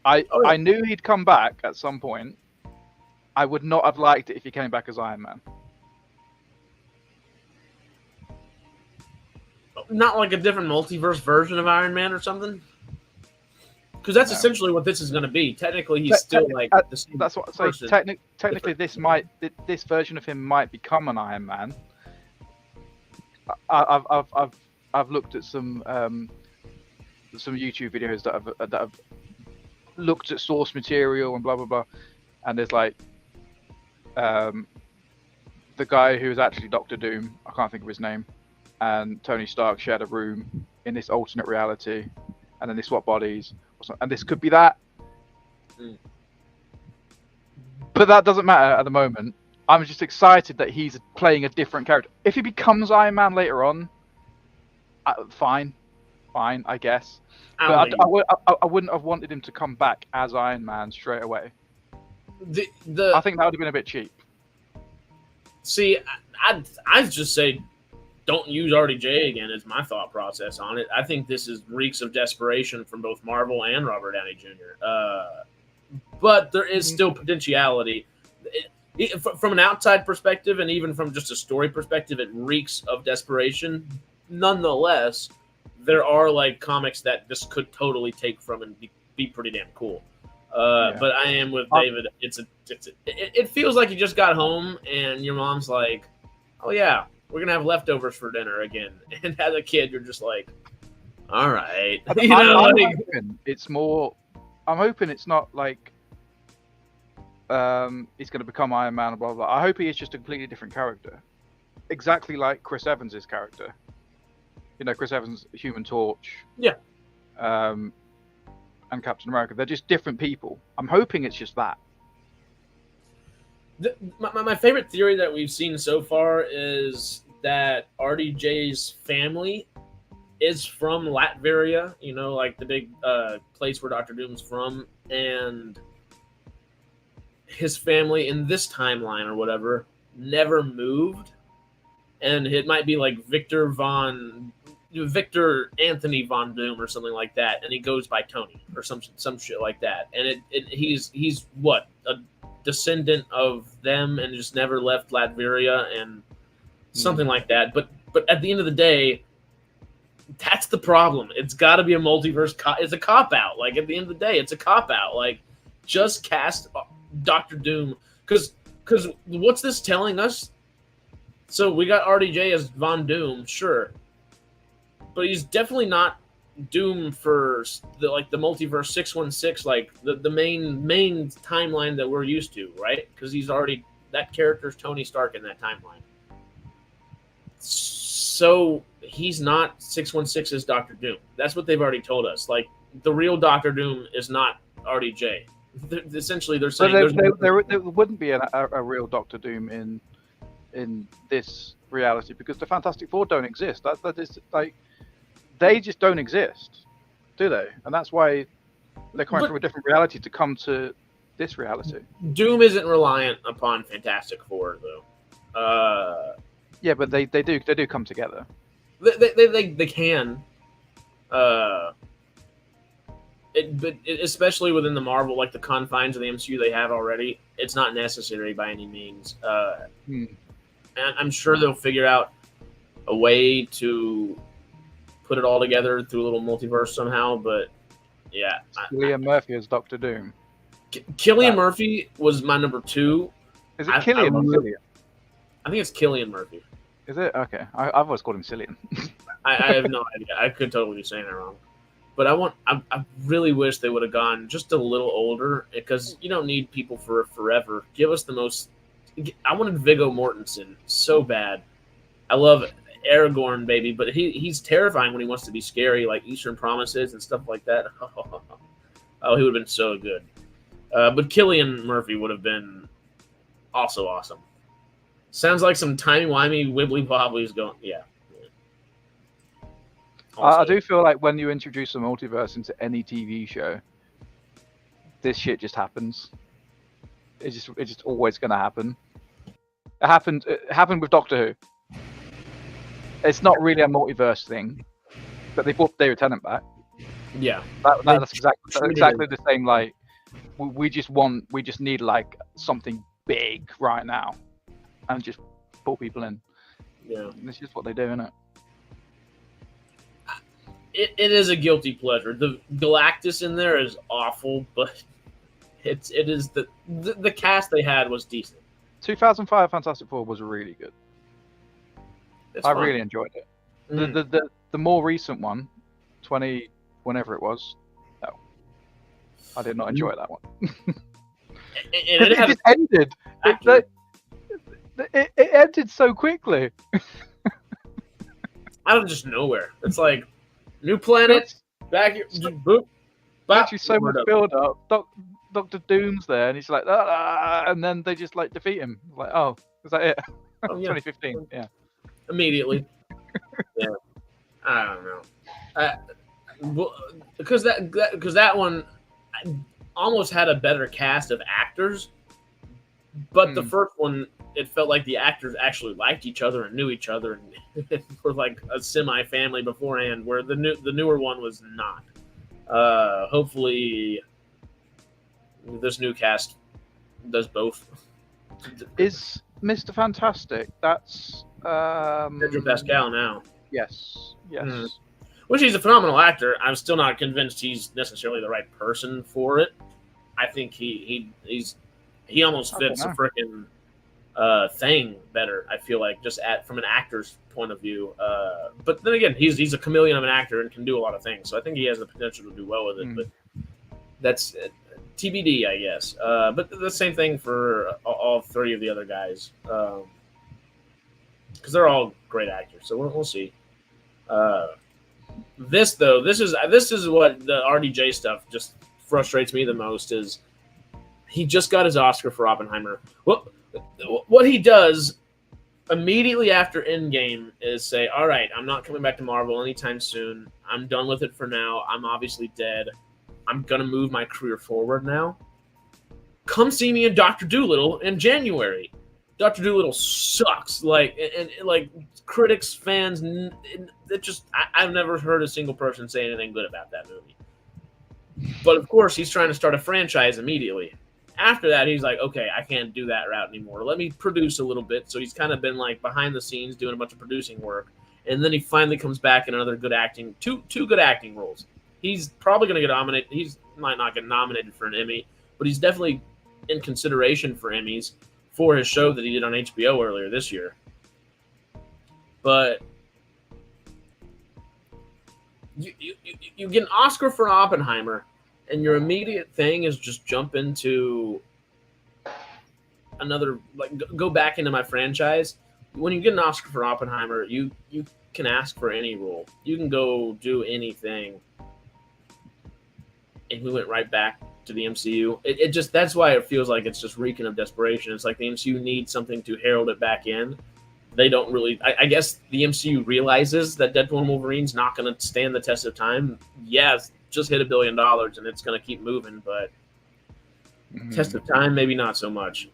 I knew he'd come back at some point. I would not have liked it if he came back as Iron Man. Not like a different multiverse version of Iron Man or something? Because that's essentially what this is going to be. Technically, he's still like the same. That's what I say. Technically, this version of him might become an Iron Man. I've looked at some YouTube videos that have looked at source material and blah blah blah, and there's like the guy who's actually Doctor Doom. I can't think of his name. and Tony Stark shared a room in this alternate reality, and then they swap bodies, and this could be that. But that doesn't matter at the moment. I'm just excited that he's playing a different character. If he becomes Iron Man later on, fine, I guess. But I wouldn't have wanted him to come back as Iron Man straight away. I think that would have been a bit cheap. See, I'd just say don't use RDJ again is my thought process on it. I think this is reeks of desperation from both Marvel and Robert Downey Jr. But there is still potentiality. From an outside perspective and even from just a story perspective, it reeks of desperation. Nonetheless, there are like comics that this could totally take from and be pretty damn cool. But I am with David. It feels like you just got home and your mom's like, "Oh yeah, we're gonna have leftovers for dinner again." And as a kid, you're just like, "All right." I'm hoping it's more. I'm hoping it's not like he's going to become Iron Man, blah, blah, blah. I hope he is just a completely different character. Exactly like Chris Evans' character. You know, Chris Evans, Human Torch. Yeah. And Captain America. They're just different people. I'm hoping it's just that. My favorite theory that we've seen so far is that RDJ's family is from Latveria, you know, like the big place where Doctor Doom's from, and his family in this timeline or whatever never moved, and it might be like Victor Anthony Von Doom or something like that, and he goes by Tony or some shit like that, and he's what, a descendant of them and just never left Latveria and something like that. But at the end of the day, that's the problem. It's got to be a multiverse. It's a cop out. Like at the end of the day, it's a cop out. Like just cast Doctor Doom, because what's this telling us? So we got RDJ as Von Doom, sure, but he's definitely not Doom for the multiverse 616, like the main timeline that we're used to, right? Because he's already, that character's Tony Stark in that timeline. So he's not 616's Doctor Doom. That's what they've already told us. Like the real Doctor Doom is not RDJ. Essentially, they're saying there wouldn't be a real Doctor Doom in this reality because the Fantastic Four don't exist. That is like, they just don't exist, do they? And that's why they're coming from a different reality to come to this reality. Doom isn't reliant upon Fantastic Four, though. Yeah, but they do come together. They can. But especially within the Marvel, like the confines of the MCU they have already, it's not necessary by any means. And I'm sure they'll figure out a way to put it all together through a little multiverse somehow. But yeah, Cillian Murphy as Doctor Doom. Cillian Murphy was my number 2. Is it Cillian or Cillian? I think it's Cillian Murphy. Is it? Okay. I've always called him Cillian. I have no idea. I could totally be saying it wrong. But I really wish they would have gone just a little older, because you don't need people for forever. Give us the most. I wanted Viggo Mortensen so bad. I love Aragorn, baby, but he's terrifying when he wants to be scary, like Eastern Promises and stuff like that. Oh, he would have been so good. But Cillian Murphy would have been also awesome. Sounds like some timey-wimey wibbly-wobblies going. Yeah. I do feel like when you introduce a multiverse into any TV show, this shit just happens. It's just always going to happen. It happened with Doctor Who. It's not really a multiverse thing, but they brought David Tennant back. Yeah, that's exactly the same. Like we just need like something big right now, and just pull people in. Yeah, it's just what they do, isn't it? It is a guilty pleasure. The Galactus in there is awful, but it is the cast they had was decent. 2005 Fantastic Four was really good. I really enjoyed it. The more recent one, 20 whenever it was, no, I did not enjoy that one. It just ended. It ended so quickly. out of just nowhere. It's like new planet back here. Boop, bop, literally so much build up. Doctor Doom's there, and he's like, and then they just like defeat him. Like, oh, is that it? Oh, yeah. 2015, yeah. Immediately. Yeah, I don't know. Because that one almost had a better cast of actors, but the first one, it felt like the actors actually liked each other and knew each other and were like a semi-family beforehand. Where the newer one was not. Hopefully, this new cast does both. Is Mr. Fantastic? That's Pedro Pascal now. Yes. Which he's a phenomenal actor. I'm still not convinced he's necessarily the right person for it. I think he almost fits a freaking thing better. I feel like just from an actor's point of view. But then again, he's a chameleon of an actor and can do a lot of things. So I think he has the potential to do well with it. But that's TBD, I guess. But the same thing for all three of the other guys, because they're all great actors. So we'll see. This is what the RDJ stuff just frustrates me the most. Is he just got his Oscar for Oppenheimer? What he does immediately after Endgame is say, all right, I'm not coming back to Marvel anytime soon. I'm done with it for now. I'm obviously dead. I'm going to move my career forward now. Come see me in Dr. Dolittle in January. Dr. Dolittle sucks. Like critics, fans, I've never heard a single person say anything good about that movie. But of course, he's trying to start a franchise immediately. After that, he's like, okay, I can't do that route anymore. Let me produce a little bit. So he's kind of been like behind the scenes doing a bunch of producing work. And then he finally comes back in another good acting, two good acting roles. He's probably going to get nominated. He might not get nominated for an Emmy, but he's definitely in consideration for Emmys for his show that he did on HBO earlier this year. But you get an Oscar for Oppenheimer, and your immediate thing is just jump into another, like, go back into my franchise. When you get an Oscar for Oppenheimer, you can ask for any role. You can go do anything. And we went right back to the MCU. It just, that's why it feels like it's just reeking of desperation. It's like the MCU needs something to herald it back in. They don't really. I guess the MCU realizes that Deadpool and Wolverine's not going to stand the test of time. Yes, just hit $1 billion and it's going to keep moving, but test of time, maybe not so much.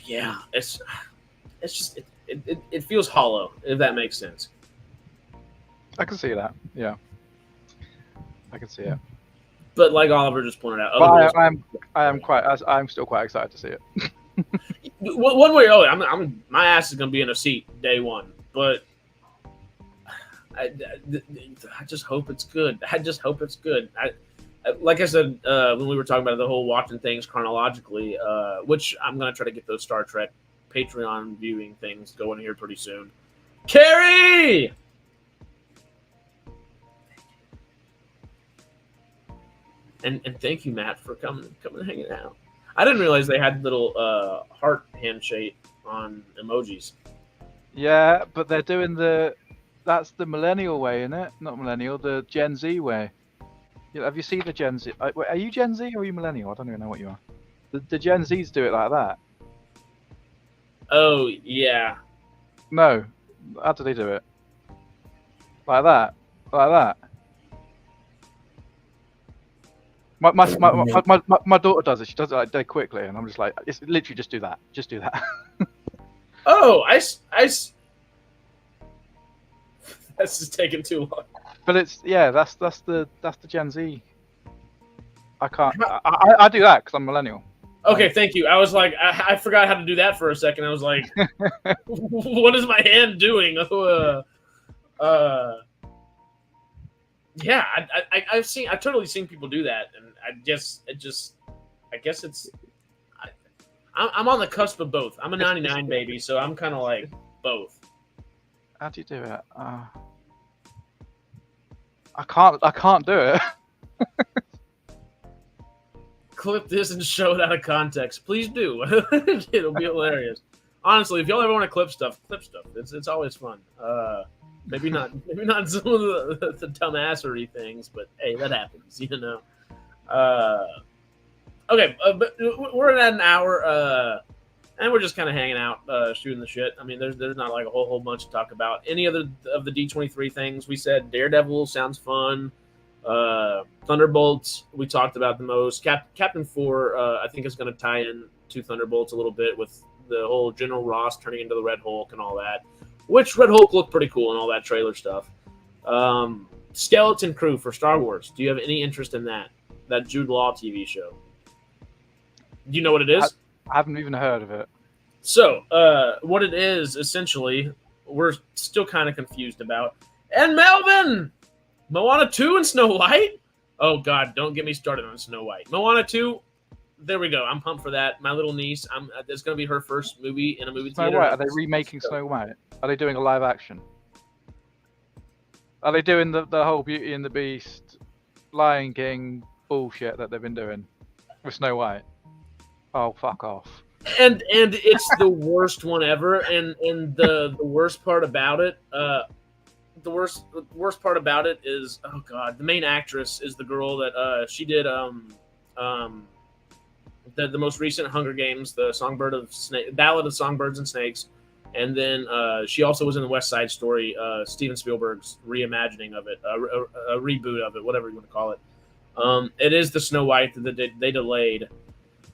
Yeah, it's just it feels hollow, if that makes sense. I can see that. Yeah, I can see it. But like Oliver just pointed out, I'm still quite excited to see it. One way or other, my ass is gonna be in a seat day one. But I just hope it's good. Like I said when we were talking about the whole watching things chronologically, which I'm gonna try to get those Star Trek Patreon viewing things going here pretty soon. Carrie. And thank you, Matt, for coming and hanging out. I didn't realize they had little heart handshake on emojis. Yeah, but they're doing that's the millennial way, isn't it? Not millennial, the Gen Z way. Have you seen the Gen Z? Are you Gen Z or are you millennial? I don't even know what you are. The Gen Zs do it like that. Oh, yeah. No. How do they do it? Like that. Like that. My daughter does it. She does it like dead quickly, and I'm just like, it's literally just do that. Just do that. Oh, that's just taking too long. But it's that's the Gen Z. I can't. I do that because I'm millennial. Okay, thank you. I was like, I forgot how to do that for a second. I was like, what is my hand doing? Yeah, I've totally seen people do that, and I guess I'm on the cusp of both. I'm a 99 baby, so I'm kind of like both. How do you do it? I can't do it. Clip this and show it out of context. Please do. It'll be hilarious. Honestly, if y'all ever want to clip stuff. It's always fun. Maybe not some of the dumbassery things, but hey, that happens, you know. Okay, but we're at an hour, and we're just kind of hanging out, shooting the shit. I mean, there's not like a whole bunch to talk about. Any other of the D23 things? We said Daredevil sounds fun. Thunderbolts we talked about the most. Captain 4 I think is going to tie in to Thunderbolts a little bit with the whole General Ross turning into the Red Hulk and all that, which Red Hulk looked pretty cool and all that trailer stuff. Skeleton Crew for Star Wars. Do you have any interest in that Jude Law TV show? Do you know what it is? I haven't even heard of it. So what it is essentially, we're still kind of confused about. And Melvin, Moana 2 and Snow White? Oh, God, don't get me started on Snow White. Moana 2, there we go. I'm pumped for that. My little niece, it's going to be her first movie in a movie theater. Snow White, are they remaking Snow White? Are they doing a live action? Are they doing the whole Beauty and the Beast, Lion King bullshit that they've been doing with Snow White? Oh, fuck off. And it's the worst one ever. And the worst part about it, the worst part about it is, oh God, the main actress is the girl that she did the most recent Hunger Games, the Ballad of Songbirds and Snakes, and then she also was in the West Side Story, Steven Spielberg's reimagining of it, a reboot of it, whatever you want to call it. It is the Snow White that they delayed.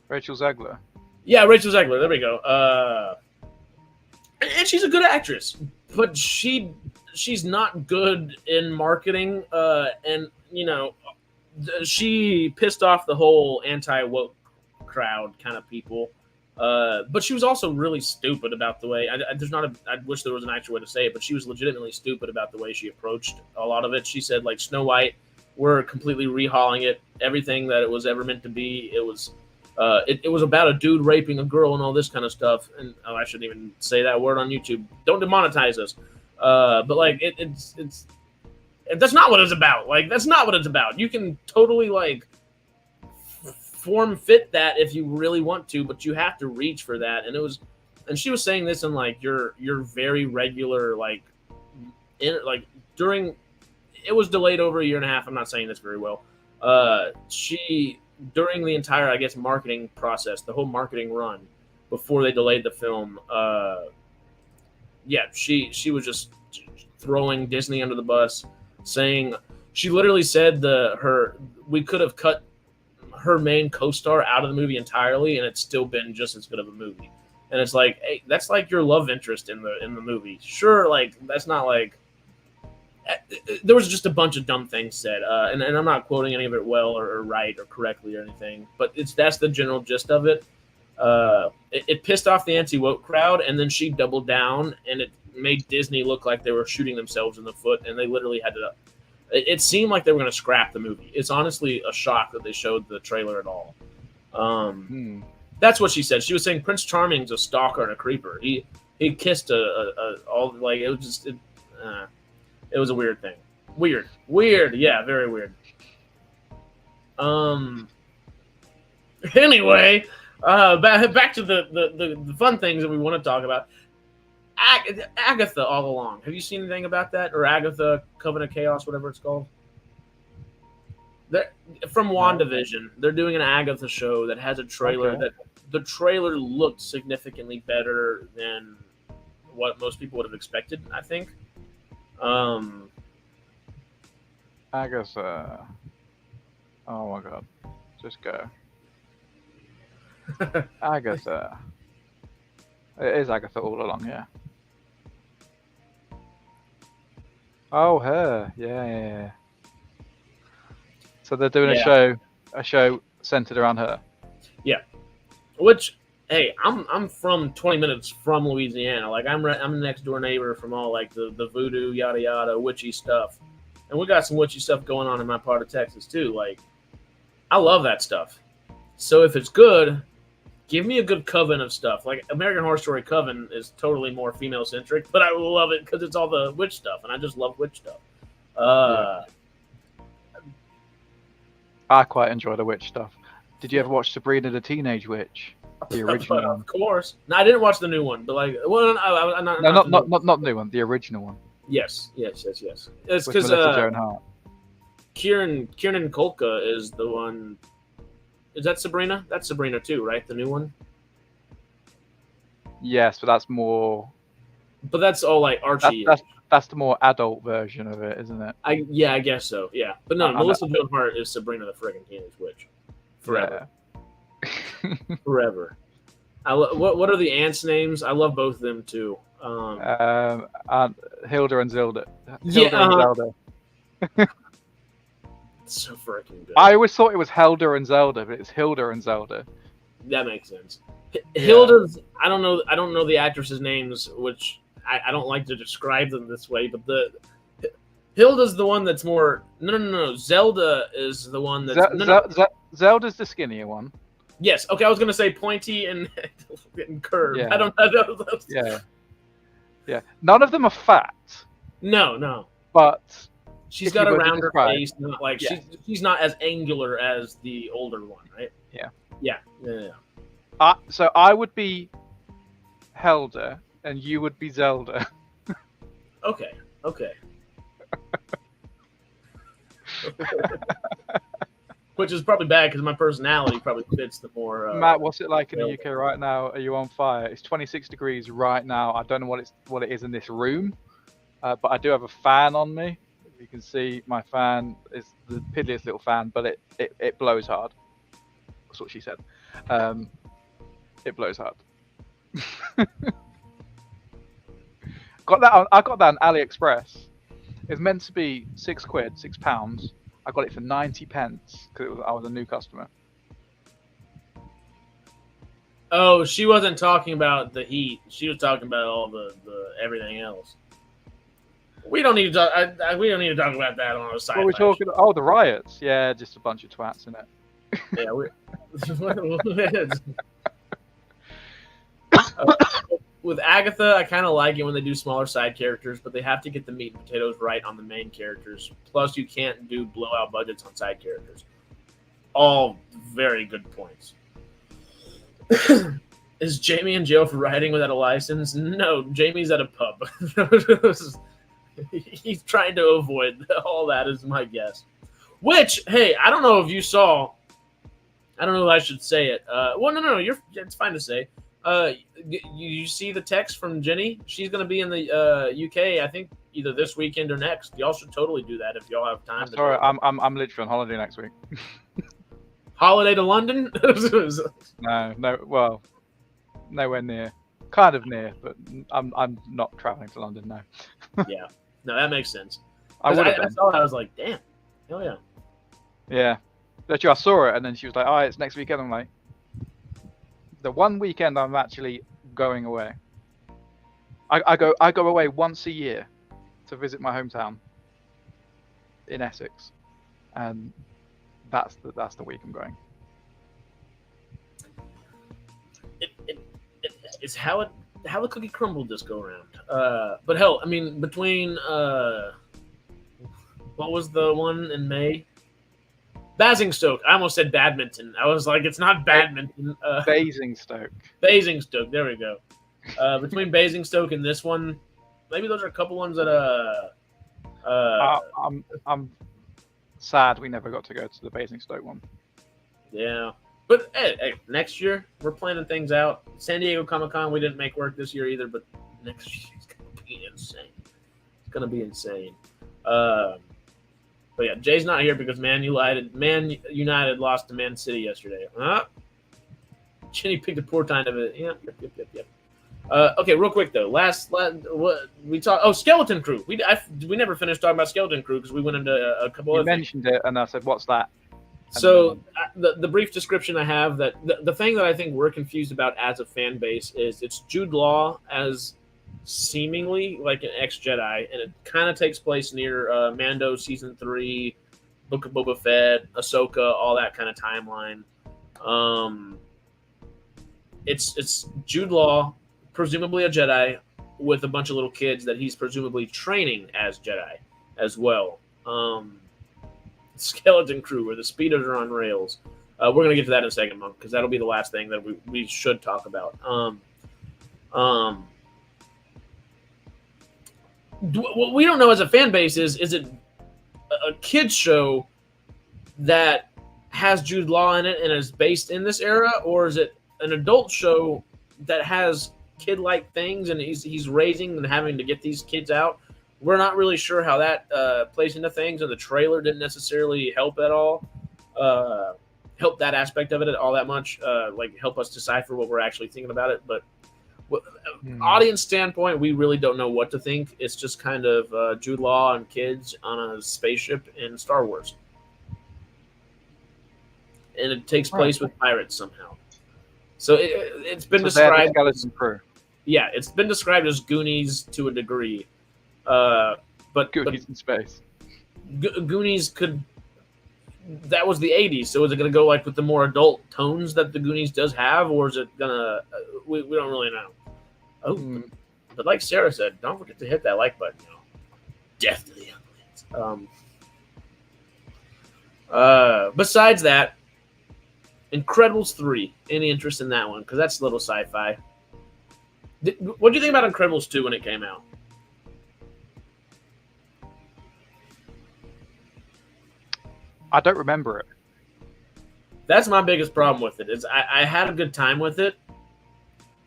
Rachel Zegler. Yeah, Rachel Zegler. There we go. And she's a good actress, but she's not good in marketing. And you know, she pissed off the whole anti-woke crowd kind of people. But she was also really stupid about the way. I wish there was an actual way to say it, but she was legitimately stupid about the way she approached a lot of it. She said like Snow White, we're completely rehauling it. Everything that it was ever meant to be, it was. It was about a dude raping a girl and all this kind of stuff. And I shouldn't even say that word on YouTube. Don't demonetize us. But like it's that's not what it's about. Like that's not what it's about. You can totally like form fit that if you really want to, but you have to reach for that. And she was saying this in like your very regular during. It was delayed over a year and a half. I'm not saying this very well. During the entire, I guess, marketing process, the whole marketing run before they delayed the film, she was just throwing Disney under the bus, saying she literally said we could have cut her main co-star out of the movie entirely, and it's still been just as good of a movie. And it's like, hey, that's like your love interest in the movie. Sure, like that's not like. There was just a bunch of dumb things said, and I'm not quoting any of it well or right or correctly or anything, but that's the general gist of it. It pissed off the anti-woke crowd, and then she doubled down, and it made Disney look like they were shooting themselves in the foot, and they literally had to. It seemed like they were going to scrap the movie. It's honestly a shock that they showed the trailer at all. That's what she said. She was saying Prince Charming's a stalker and a creeper. He kissed all like it was just. It was a weird thing. Weird. Yeah, very weird. Anyway, back to the fun things that we want to talk about. Agatha all along. Have you seen anything about that? Or Agatha, Covenant of Chaos, whatever it's called? From WandaVision, they're doing an Agatha show that has a trailer that the trailer looked significantly better than what most people would have expected, I think. Agatha. Oh my god. Just go. Agatha. It is Agatha all along, yeah. Oh, her. Yeah. So they're doing a show centered around her. Yeah. Which, hey, I'm from 20 minutes from Louisiana. Like I'm the next door neighbor from all like the voodoo yada yada witchy stuff, and we got some witchy stuff going on in my part of Texas too. Like I love that stuff. So if it's good, give me a good coven of stuff. Like American Horror Story Coven is totally more female centric, but I love it because it's all the witch stuff, and I just love witch stuff. I quite enjoy the witch stuff. Did you ever watch Sabrina the Teenage Witch? The original But one. of course. No, I didn't watch the new one, but like, well, not No, the new one. not the new one. The original one. Yes. It's With because Melissa Joan Hart. Kieran Kulka is the one. Is that Sabrina? That's Sabrina too, right? The new one. Yes, but that's more. But that's all like Archie. That's the more adult version of it, isn't it? I guess so. Yeah, but no, Melissa Joan Hart is Sabrina the friggin' Teenage Witch. Forever. Yeah. Forever. What are the ants' names? I love both of them too. Hilda and Zelda. Yeah, And Zelda. It's so freaking good. I always thought it was Helda and Zelda, but it's Hilda and Zelda. That makes sense. Hilda's. I don't know the actresses' names, which I don't like to describe them this way. But Hilda's the one that's more. No. Zelda is the one that's. Zelda's the skinnier one. Yes. Okay. I was gonna say pointy and curved. Yeah. I don't know. Yeah. None of them are fat. No. But she's got a rounder face. Not like she's not as angular as the older one, right? Yeah. So I would be Helda, and you would be Zelda. Okay. Which is probably bad because my personality probably fits the more. Matt, what's it like in the UK right now? Are you on fire? It's 26 degrees right now. I don't know what it is in this room, but I do have a fan on me. If you can see, my fan is the piddliest little fan, but it blows hard. That's what she said. It blows hard. I got that on AliExpress. It's meant to be £6, I got it for 90 pence because I was a new customer. Oh, she wasn't talking about the heat. She was talking about all the everything else. We don't need to talk. We don't need to talk about that on a side. What are we talking? Oh, the riots. Yeah, just a bunch of twats in it. Yeah, with Agatha, I kind of like it when they do smaller side characters, but they have to get the meat and potatoes right on the main characters. Plus, you can't do blowout budgets on side characters. All very good points. Is Jamie in jail for riding without a license? No, Jamie's at a pub. He's trying to avoid all that, is my guess. Which, hey, I don't know if you saw. I don't know if I should say it. Well, no, it's fine to say. You see the text from Jenny? She's going to be in the UK, I think, either this weekend or next. Y'all should totally do that if y'all have time. Sorry, I'm literally on holiday next week. Holiday to London? No. Well, nowhere near. Kind of near, but I'm not traveling to London now. Yeah, no, that makes sense. I saw it. I was like, damn, hell yeah. Yeah, literally, I saw it, and then she was like, "Oh, it's next weekend." I'm like, the one weekend I'm actually going away. I go away once a year to visit my hometown in Essex, and that's the week I'm going. It's how the cookie crumbled this go around. But hell, I mean, between what was the one in May? Basingstoke. I almost said badminton. I was like, it's not badminton. Basingstoke. Basingstoke. There we go. Between Basingstoke and this one, maybe those are a couple ones that I'm sad we never got to go to the Basingstoke one. Yeah. But hey, next year we're planning things out. San Diego Comic-Con, we didn't make work this year either, but next year it's gonna be insane. It's gonna be insane. But yeah, Jay's not here because Man United lost to Man City yesterday. Chinny picked a poor time of it. Yep. Okay, real quick though. Last what we talked. Oh, Skeleton Crew. We never finished talking about Skeleton Crew because we went into a couple. You mentioned it, and I said, "What's that?" So the brief description I have that the thing that I think we're confused about as a fan base is it's Jude Law as seemingly like an ex-Jedi, and it kind of takes place near Mando season 3, Book of Boba Fett, Ahsoka, all that kind of timeline. It's Jude Law, presumably a Jedi, with a bunch of little kids that he's presumably training as Jedi as well. Skeleton Crew, where the speeders are on rails. We're gonna get to that in a second, Monk, because that'll be the last thing that we should talk about. What we don't know as a fan base is it a kids show that has Jude Law in it and is based in this era, or is it an adult show that has kid-like things and he's raising and having to get these kids out? We're not really sure how that plays into things, and the trailer didn't necessarily help at all, help that aspect of it all that much, like help us decipher what we're actually thinking about it. But audience standpoint, we really don't know what to think. It's just kind of Jude Law and kids on a spaceship in Star Wars. And it takes place with pirates somehow. So it's been described. Skeleton crew. Yeah, it's been described as Goonies to a degree. But Goonies in space. Goonies could. That was the '80s, so is it going to go like with the more adult tones that the Goonies does have, or is it gonna? We don't really know. Oh, but like Sarah said, don't forget to hit that like button. Death to the younglings. Besides that, Incredibles 3. Any interest in that one? Because that's a little sci-fi. What do you think about Incredibles 2 when it came out? I don't remember it. That's my biggest problem with it. Is I had a good time with it,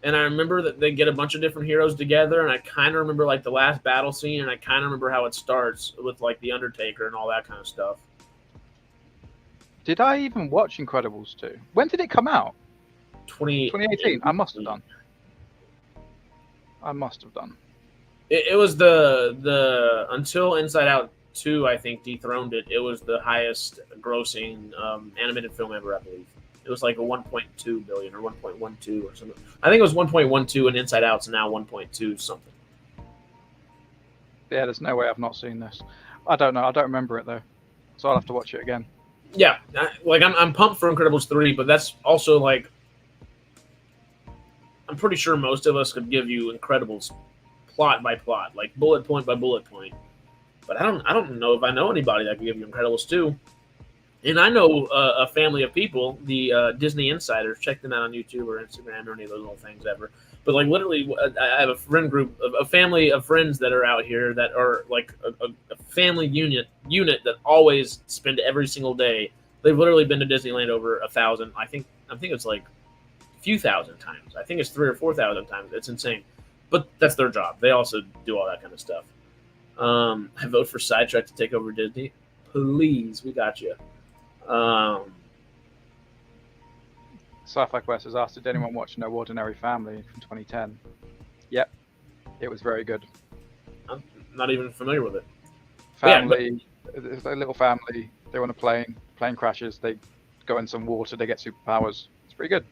and I remember that they get a bunch of different heroes together, and I kind of remember like the last battle scene, and I kind of remember how it starts with like the Undertaker and all that kind of stuff. Did I even watch Incredibles 2? When did it come out? 2018. I must have done. It was the until Inside Out 2, I think, dethroned it. It was the highest grossing animated film ever, I believe. It was like a 1.2 billion or 1.12 or something. I think it was 1.12, and Inside Out's now 1.2 something. Yeah, there's no way I've not seen this. I don't know. I don't remember it though, so I'll have to watch it again. Yeah, I'm pumped for Incredibles 3, but that's also like I'm pretty sure most of us could give you Incredibles plot by plot, like bullet point by bullet point. But I don't know if I know anybody that can give you Incredibles 2. And I know a family of people, the Disney Insiders. Check them out on YouTube or Instagram or any of those little things ever. But like literally, I have a friend group, a family of friends that are out here that are like a family unit that always spend every single day. They've literally been to Disneyland over 1,000. I think it's like a few thousand times. I think it's 3,000 or 4,000 times. It's insane. But that's their job. They also do all that kind of stuff. I vote for Sidetrack to take over Disney. Please, we got you. Sci-Fi Quest has asked, did anyone watch No Ordinary Family from 2010? Yep, it was very good. I'm not even familiar with it. Family, it's a little family. They're on a plane. Plane crashes. They go in some water. They get superpowers. It's pretty good.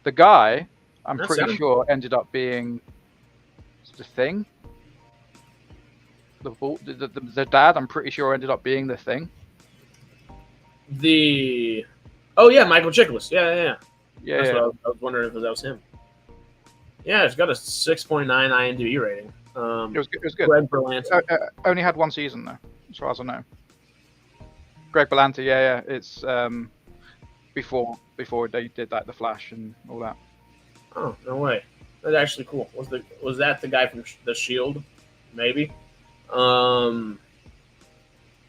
The guy, I'm pretty sure, ended up being the Thing. The dad, I'm pretty sure, ended up being the Thing. Michael Chiklis. Yeah. That's what I was wondering if that was him. Yeah, it's got a 6.9 IMDb rating. It was good. Greg Berlanti. Only had one season though, as far as I know. Greg Berlanti, yeah. It's before they did like The Flash and all that. Oh, no way. That's actually cool. Was that the guy from The Shield? Maybe.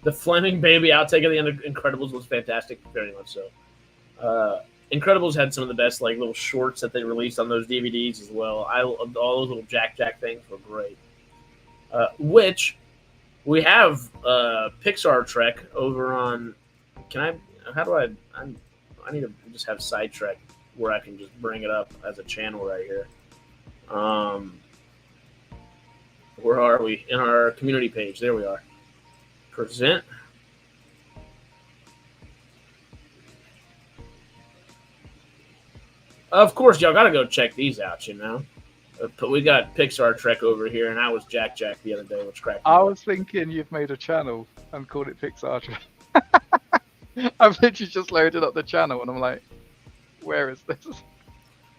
The Fleming Baby outtake of the end of Incredibles was fantastic, very much so. Incredibles had some of the best like little shorts that they released on those DVDs as well. All those little Jack things were great. Which we have Pixar Trek over on. I need to just have Sidetrack where I can just bring it up as a channel right here. Where are we? In our community page. There we are. Present. Of course, y'all got to go check these out, you know. But we got Pixar Trek over here, and I was Jack the other day, which cracked me I up. was thinking you've made a channel and called it Pixar Trek. I've literally just loaded up the channel, and I'm like, where is this?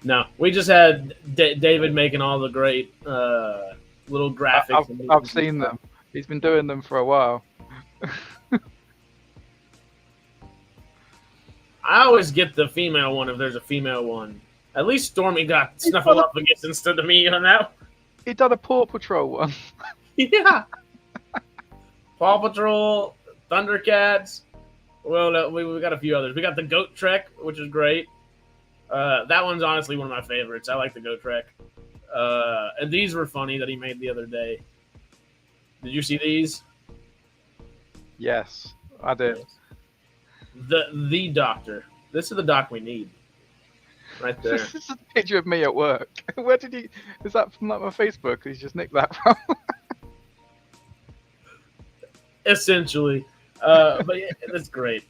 No, we just had David making all the great little graphics. I've seen them. He's been doing them for a while. I always get the female one if there's a female one. At least Stormy got Snuffleupagus instead of me on that. He done a Paw Patrol one. Yeah. Paw Patrol, Thundercats. Well, we got a few others. We got the Goat Trek, which is great. That one's honestly one of my favorites. I like the Goat Trek. And these were funny that he made the other day. Did you see these? Yes, I did. The Doctor. This is the doc we need. Right there. This is a picture of me at work. Where did he? Is that from like my Facebook? He's just nicked that from. Essentially. But yeah, that's great.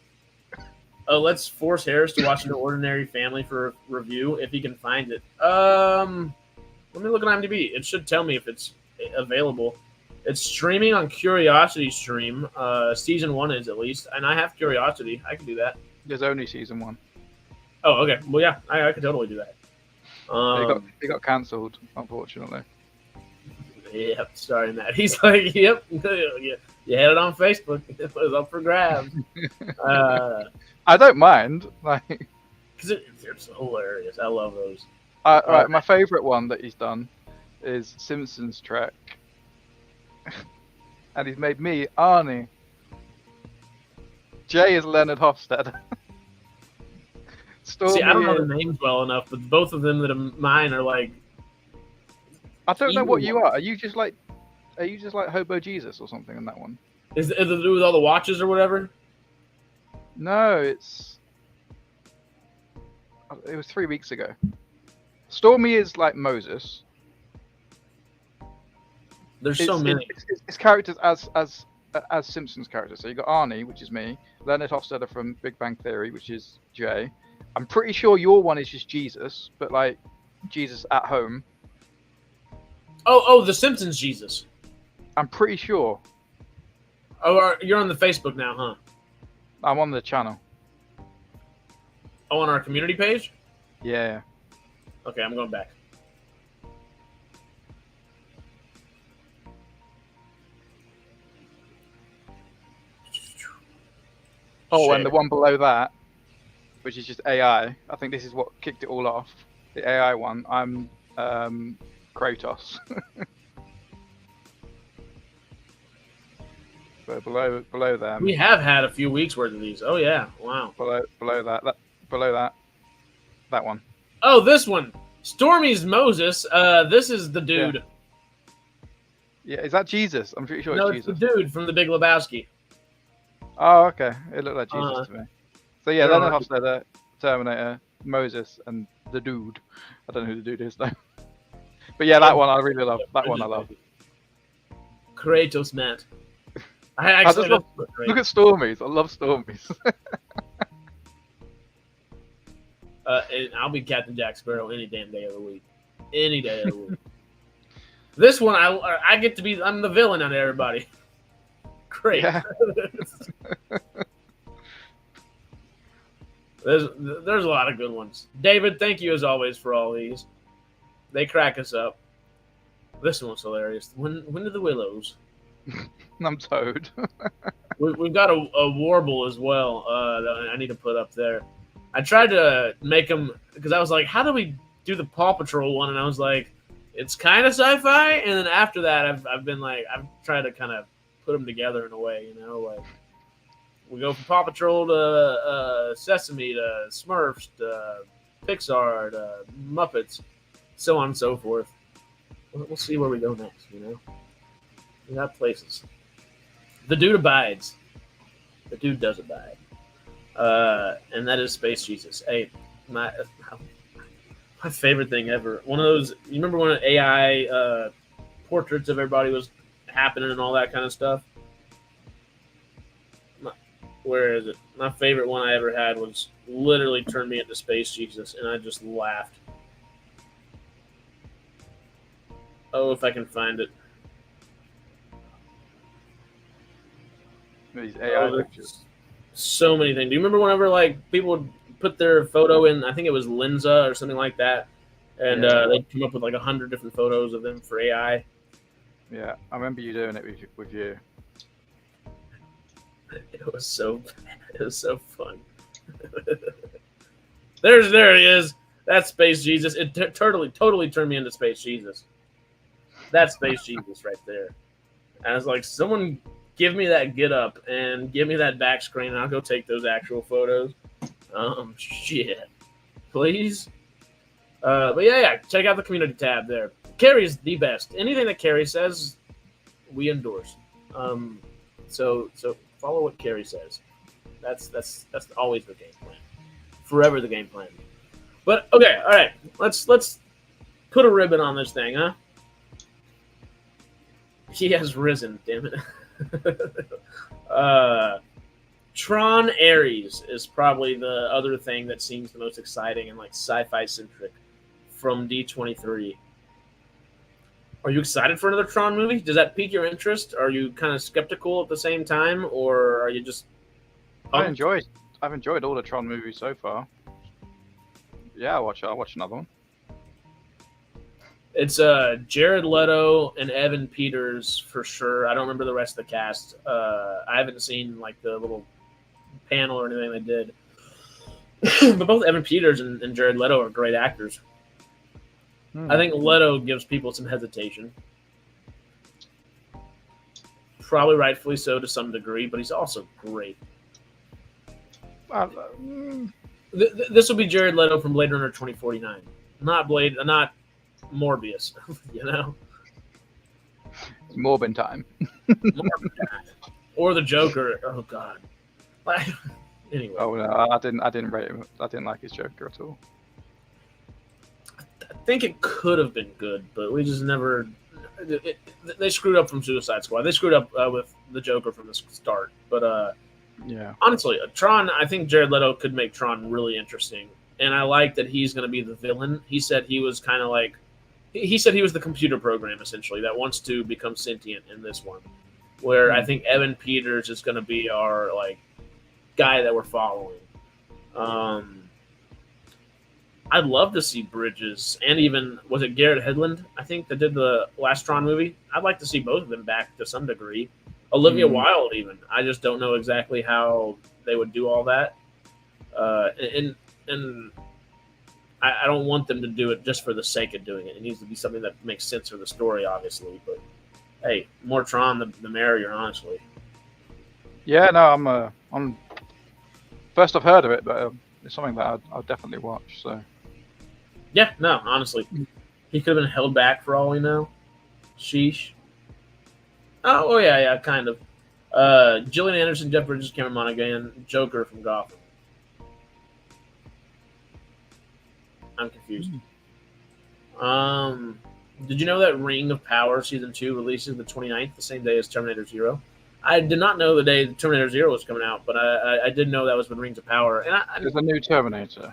Let's force Harris to watch An Ordinary Family for review if he can find it. Let me look at IMDb. It should tell me if it's available. It's streaming on Curiosity Stream. Season 1 is at least, and I have Curiosity. I can do that. There's only season 1. Oh, okay. Well, yeah, I could totally do that. He got cancelled, unfortunately. Yep, sorry, Matt. He's like, yep, you had it on Facebook. It was up for grabs. I don't mind, like, because it's hilarious. I love those. Right, my favourite one that he's done is Simpsons Trek, and he's made me Arnie. Jay is Leonard Hofstadter. See, I don't know the names well enough, but both of them that are mine are like. I don't know what you are. Are you just like Hobo Jesus or something in that one? Is it to do with all the watches or whatever? No, it was 3 weeks ago. Stormy is like Moses. There's so many. It's characters as Simpsons characters. So you got Arnie, which is me, Leonard Hofstadter from Big Bang Theory, which is Jay. I'm pretty sure your one is just Jesus, but like Jesus at home. Oh, the Simpsons Jesus. I'm pretty sure. Oh, you're on the Facebook now, huh? I'm on the channel. Oh, on our community page? Yeah. Okay, I'm going back. Oh, and the one below that, which is just AI. I think this is what kicked it all off. The AI one. I'm Kratos. So below them. We have had a few weeks worth of these. Oh yeah, wow. Below that one. Oh, this one. Stormy's Moses. This is the dude. Yeah, is that Jesus? I'm pretty sure no, it's Jesus. It's the dude from The Big Lebowski. Oh, okay. It looked like Jesus to me. So yeah, Sure. Leonard Hofstadter, Terminator, Moses, and the dude. I don't know who the dude is though. But yeah, that one I really love. That one I love. Kratos, Matt. I just love, look at Stormies. I love Stormies. And I'll be Captain Jack Sparrow any damn day of the week. Any day of the week. This one, I get to be. I'm the villain out of everybody. Great. Yeah. There's a lot of good ones. David, thank you as always for all these. They crack us up. This one's hilarious. When do the Willows? I'm Toad. We've got a Warble as well that I need to put up there. I tried to make them because I was like, how do we do the Paw Patrol one? And I was like, it's kind of sci-fi. And then after that, I've been like, I've tried to kind of put them together in a way, you know, like we go from Paw Patrol to Sesame to Smurfs to Pixar to Muppets, so on and so forth. We'll see where we go next, you know. We got places. The dude abides. The dude does abide. And that is Space Jesus. Hey, my favorite thing ever. One of those, you remember when AI portraits of everybody was happening and all that kind of stuff? Where is it? My favorite one I ever had was literally turned me into Space Jesus, and I just laughed. Oh, if I can find it. These AI pictures. So many things. Do you remember whenever like people would put their photo in? I think it was Lenza or something like that, and they'd come up with like 100 different photos of them for AI. Yeah, I remember you doing it with you. It was so fun. There he is. That's Space Jesus. It totally turned me into Space Jesus. That's Space Jesus right there. And I was like, someone give me that get up and give me that back screen, and I'll go take those actual photos. Shit. Please. But yeah, check out the community tab there. Carrie's the best. Anything that Carrie says, we endorse. So follow what Carrie says. That's always the game plan. Forever the game plan. But okay, all right. Let's put a ribbon on this thing, huh? He has risen, damn it. Tron Aries is probably the other thing that seems the most exciting and like sci-fi centric from D23. Are you excited for another Tron movie? Does that pique your interest? Are you kind of skeptical at the same time, or are you just pumped? I've enjoyed all the Tron movies so far. Yeah, I'll watch another one. It's Jared Leto and Evan Peters for sure. I don't remember the rest of the cast. I haven't seen like the little panel or anything they did. But both Evan Peters and Jared Leto are great actors. I think Leto gives people some hesitation. Probably rightfully so to some degree, but he's also great. This will be Jared Leto from Blade Runner 2049. Not Morbius, you know? It's Morbin time. Or the Joker. Oh, God. Anyway. Oh, no, I didn't rate him. I didn't like his Joker at all. I think it could have been good, but we just never... They screwed up from Suicide Squad. They screwed up with the Joker from the start. But, yeah, honestly, Tron, I think Jared Leto could make Tron really interesting. And I like that he's going to be the villain. He said he was kind of like... He said he was the computer program, essentially, that wants to become sentient in this one. Where I think Evan Peters is going to be our, like, guy that we're following. I'd love to see Bridges and even, was it Garrett Hedlund, I think, that did the last Tron movie? I'd like to see both of them back to some degree. Olivia Wilde, even. I just don't know exactly how they would do all that. And I don't want them to do it just for the sake of doing it. It needs to be something that makes sense for the story, obviously. But, hey, more Tron, the merrier, honestly. Yeah, no, I'm first I've heard of it, but it's something that I'll definitely watch. So, yeah, no, honestly, he could have been held back for all we know. Sheesh. Oh yeah, kind of. Gillian Anderson, Jeff Bridges, Cameron Monaghan, Joker from Gotham. I'm confused. Did you know that Ring of Power Season 2 releases the 29th, the same day as Terminator Zero? I did not know the day Terminator Zero was coming out, but I did know that was with Rings of Power. And there's a new Terminator.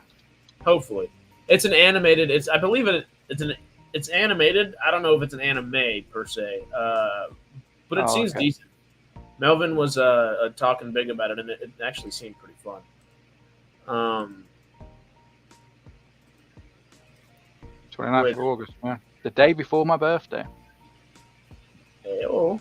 Hopefully. It's an animated, I believe it's animated. I don't know if it's an anime per se, but it seems decent. Melvin was talking big about it, and it actually seemed pretty fun. 29th of August, yeah. The day before my birthday. Ew.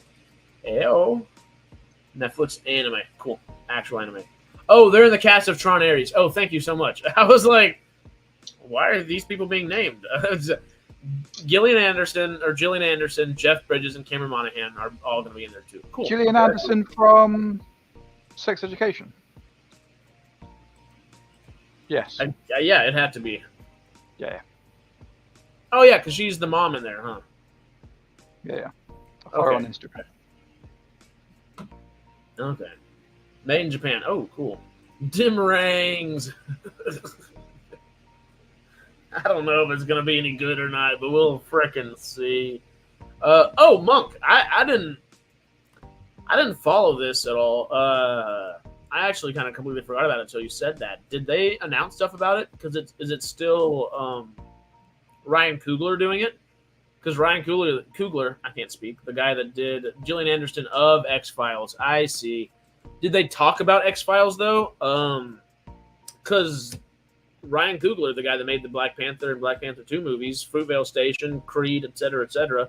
Netflix anime. Cool. Actual anime. Oh, they're in the cast of Tron Aries. Oh, thank you so much. I was like, why are these people being named? Gillian Anderson, Jeff Bridges, and Cameron Monaghan are all going to be in there too. Cool. Gillian Anderson from Sex Education. Yes. Yeah, it had to be. Yeah. Oh, yeah, because she's the mom in there, huh? Yeah. I follow her on Instagram. Okay. Made in Japan. Oh, cool. Dim Rings. I don't know if it's going to be any good or not, but we'll frickin' see. Monk. I didn't follow this at all. I actually kind of completely forgot about it until you said that. Did they announce stuff about it? Because is it still Ryan Coogler doing it? Because Ryan Coogler, I can't speak, the guy that did Gillian Anderson of X-Files. I see. Did they talk about X-Files, though? Because Ryan Coogler, the guy that made the Black Panther and Black Panther 2 movies, Fruitvale Station, Creed, etc.,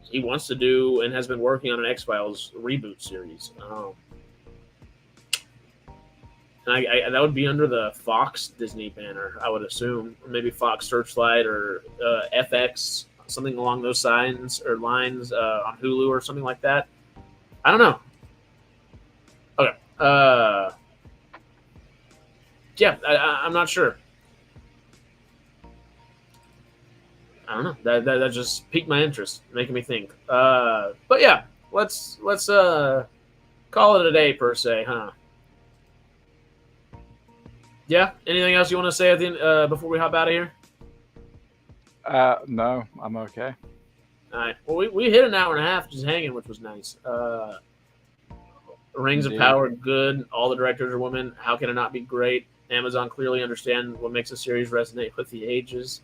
he wants to do and has been working on an X-Files reboot series. And that would be under the Fox Disney banner, I would assume, or maybe Fox Searchlight or FX, something along those lines on Hulu or something like that. I don't know. Okay. Yeah, I'm not sure. I don't know. That just piqued my interest, making me think. But yeah, let's call it a day per se, huh? Yeah. Anything else you want to say at the end, before we hop out of here? No, I'm okay. All right. Well, we hit an hour and a half just hanging, which was nice. Rings of Power, good. All the directors are women. How can it not be great? Amazon clearly understand what makes a series resonate with the ages.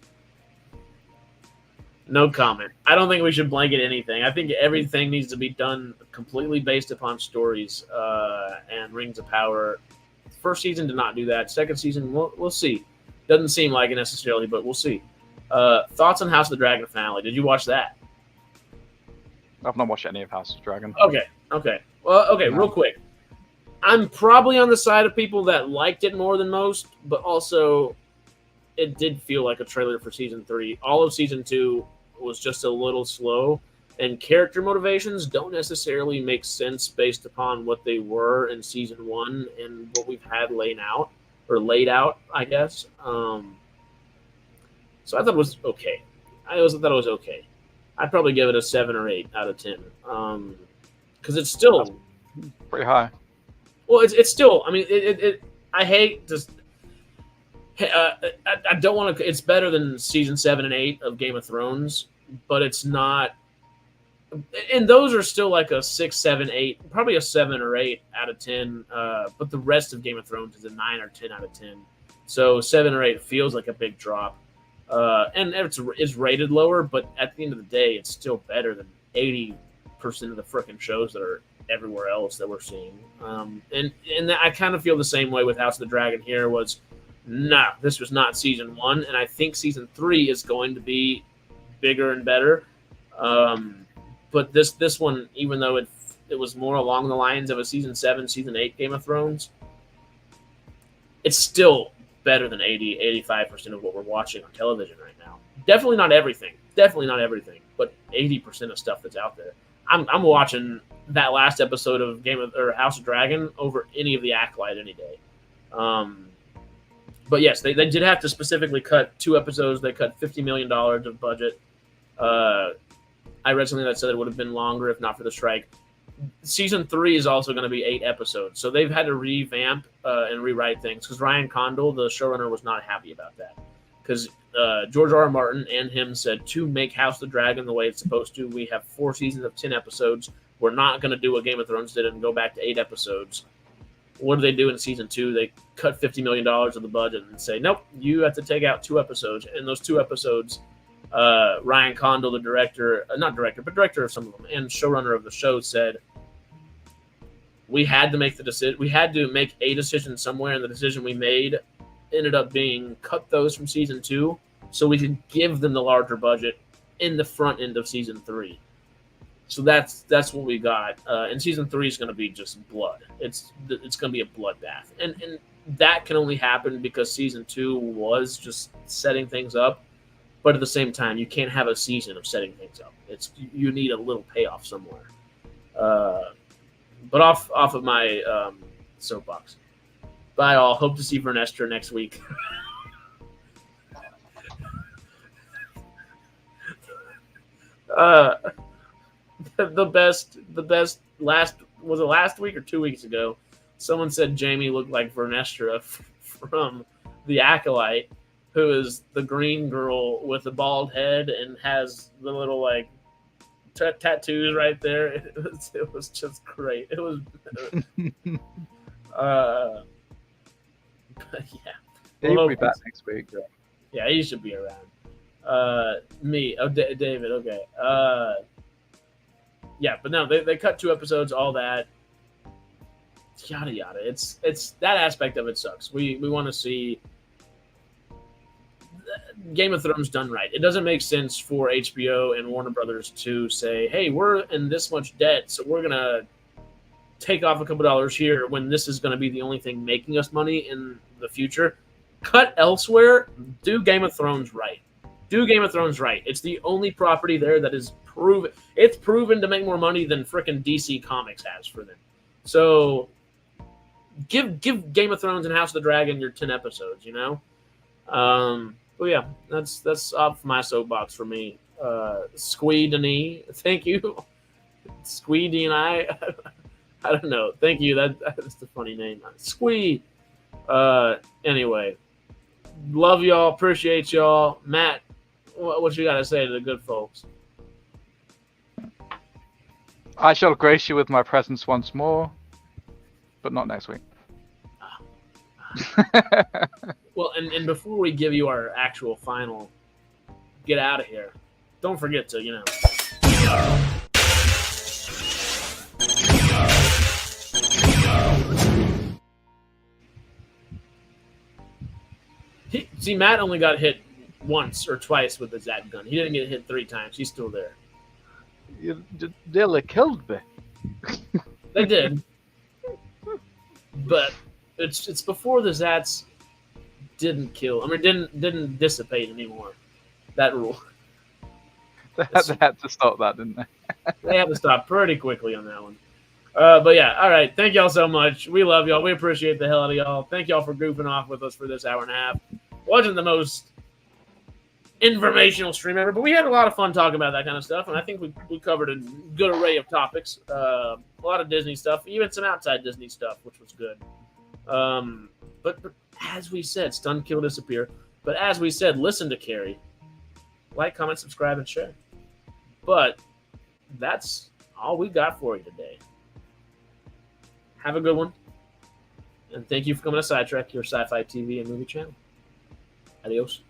No comment. I don't think we should blanket anything. I think everything needs to be done completely based upon stories. And Rings of Power, first season did not do that. Second season, we'll see. Doesn't seem like it necessarily, but we'll see. Thoughts on House of the Dragon finale? Did you watch that? I've not watched any of House of the Dragon. Okay. Well, okay, no. Real quick. I'm probably on the side of people that liked it more than most, but also it did feel like a trailer for season 3. All of season 2 was just a little slow, and character motivations don't necessarily make sense based upon what they were in season 1 and what we've had laid out, I guess. So I thought it was okay. I also thought it was okay. I'd probably give it a 7 or 8 out of 10. Because it's still that's pretty high. Well, it's still. I mean, I hate just. I don't want to. It's better than season 7 and 8 of Game of Thrones, but it's not. And those are still like a 6, 7, 8, probably a 7 or 8 out of 10. But the rest of Game of Thrones is a 9 or 10 out of 10. So 7 or 8 feels like a big drop. And it's rated lower, but at the end of the day, it's still better than 80% of the frickin' shows that are everywhere else that we're seeing. And I kind of feel the same way with House of the Dragon here was, this was not season 1, and I think season 3 is going to be bigger and better. But this one, even though it was more along the lines of a season 7, season 8 Game of Thrones, it's still better than 80-85% of what we're watching on television right now. Definitely not everything, but 80% of stuff that's out there. I'm watching that last episode of House of Dragon over any of the Acolyte any day. But yes, they did have to specifically cut 2 episodes. They cut $50 million of budget. I read something that said it would have been longer if not for the strike. Season 3 is also going to be 8 episodes, so they've had to revamp and rewrite things because Ryan Condal, the showrunner, was not happy about that. Because George R.R. Martin and him said, to make House of the Dragon the way it's supposed to, we have 4 seasons of 10 episodes. We're not going to do what Game of Thrones did and go back to 8 episodes. What do they do in season 2? They cut $50 million of the budget and say, nope, you have to take out 2 episodes. And those 2 episodes, Ryan Condal, the director of some of them, and showrunner of the show, said, we had to make the decision. We had to make a decision somewhere, and the decision we made ended up being cut those from season 2 so we could give them the larger budget in the front end of season 3. So that's what we got. And season 3 is going to be just blood. It's going to be a bloodbath, and that can only happen because season 2 was just setting things up. But at the same time, you can't have a season of setting things up. You need a little payoff somewhere. But off of my soapbox. Bye all. Hope to see Vernestra next week. The best was it last week or 2 weeks ago? Someone said Jamie looked like Vernestra from The Acolyte, who is the green girl with the bald head and has the little like tattoos right there. It was just great. It was but yeah. He'll be back next week. Yeah, he should be around. David, okay. Yeah, but no, they cut 2 episodes, all that. Yada yada. It's that aspect of it sucks. We want to see Game of Thrones done right. It doesn't make sense for HBO and Warner Brothers to say, hey, we're in this much debt, so we're gonna take off a couple dollars here when this is going to be the only thing making us money in the future. Cut elsewhere. Do Game of Thrones right. Do Game of Thrones right. It's the only property there that is proven. It's proven to make more money than frickin' DC Comics has for them. So give Game of Thrones and House of the Dragon your 10 episodes. You know. But yeah, that's off my soapbox for me. Squee Denis, thank you. Squee D and I don't know. Thank you. That's a funny name. Squee. Anyway, love y'all. Appreciate y'all. Matt, what you got to say to the good folks? I shall grace you with my presence once more, but not next week. Well, and before we give you our actual final get out of here, don't forget to, see, Matt only got hit once or twice with the Zat gun. He didn't get hit 3 times. He's still there. You nearly killed me. They did. But it's before the Zats didn't kill. I mean, didn't dissipate anymore. That rule. They had to stop that, didn't they? They had to stop pretty quickly on that one. But yeah, all right. Thank y'all so much. We love y'all. We appreciate the hell out of y'all. Thank y'all for goofing off with us for this hour and a half. Wasn't the most informational stream ever, but we had a lot of fun talking about that kind of stuff, and I think we covered a good array of topics. A lot of Disney stuff, even some outside Disney stuff, which was good. But as we said, stun, kill, disappear. But as we said, listen to Carrie. Like, comment, subscribe, and share. But that's all we got for you today. Have a good one. And thank you for coming to Sidetrack, your sci-fi TV and movie channel. Adios.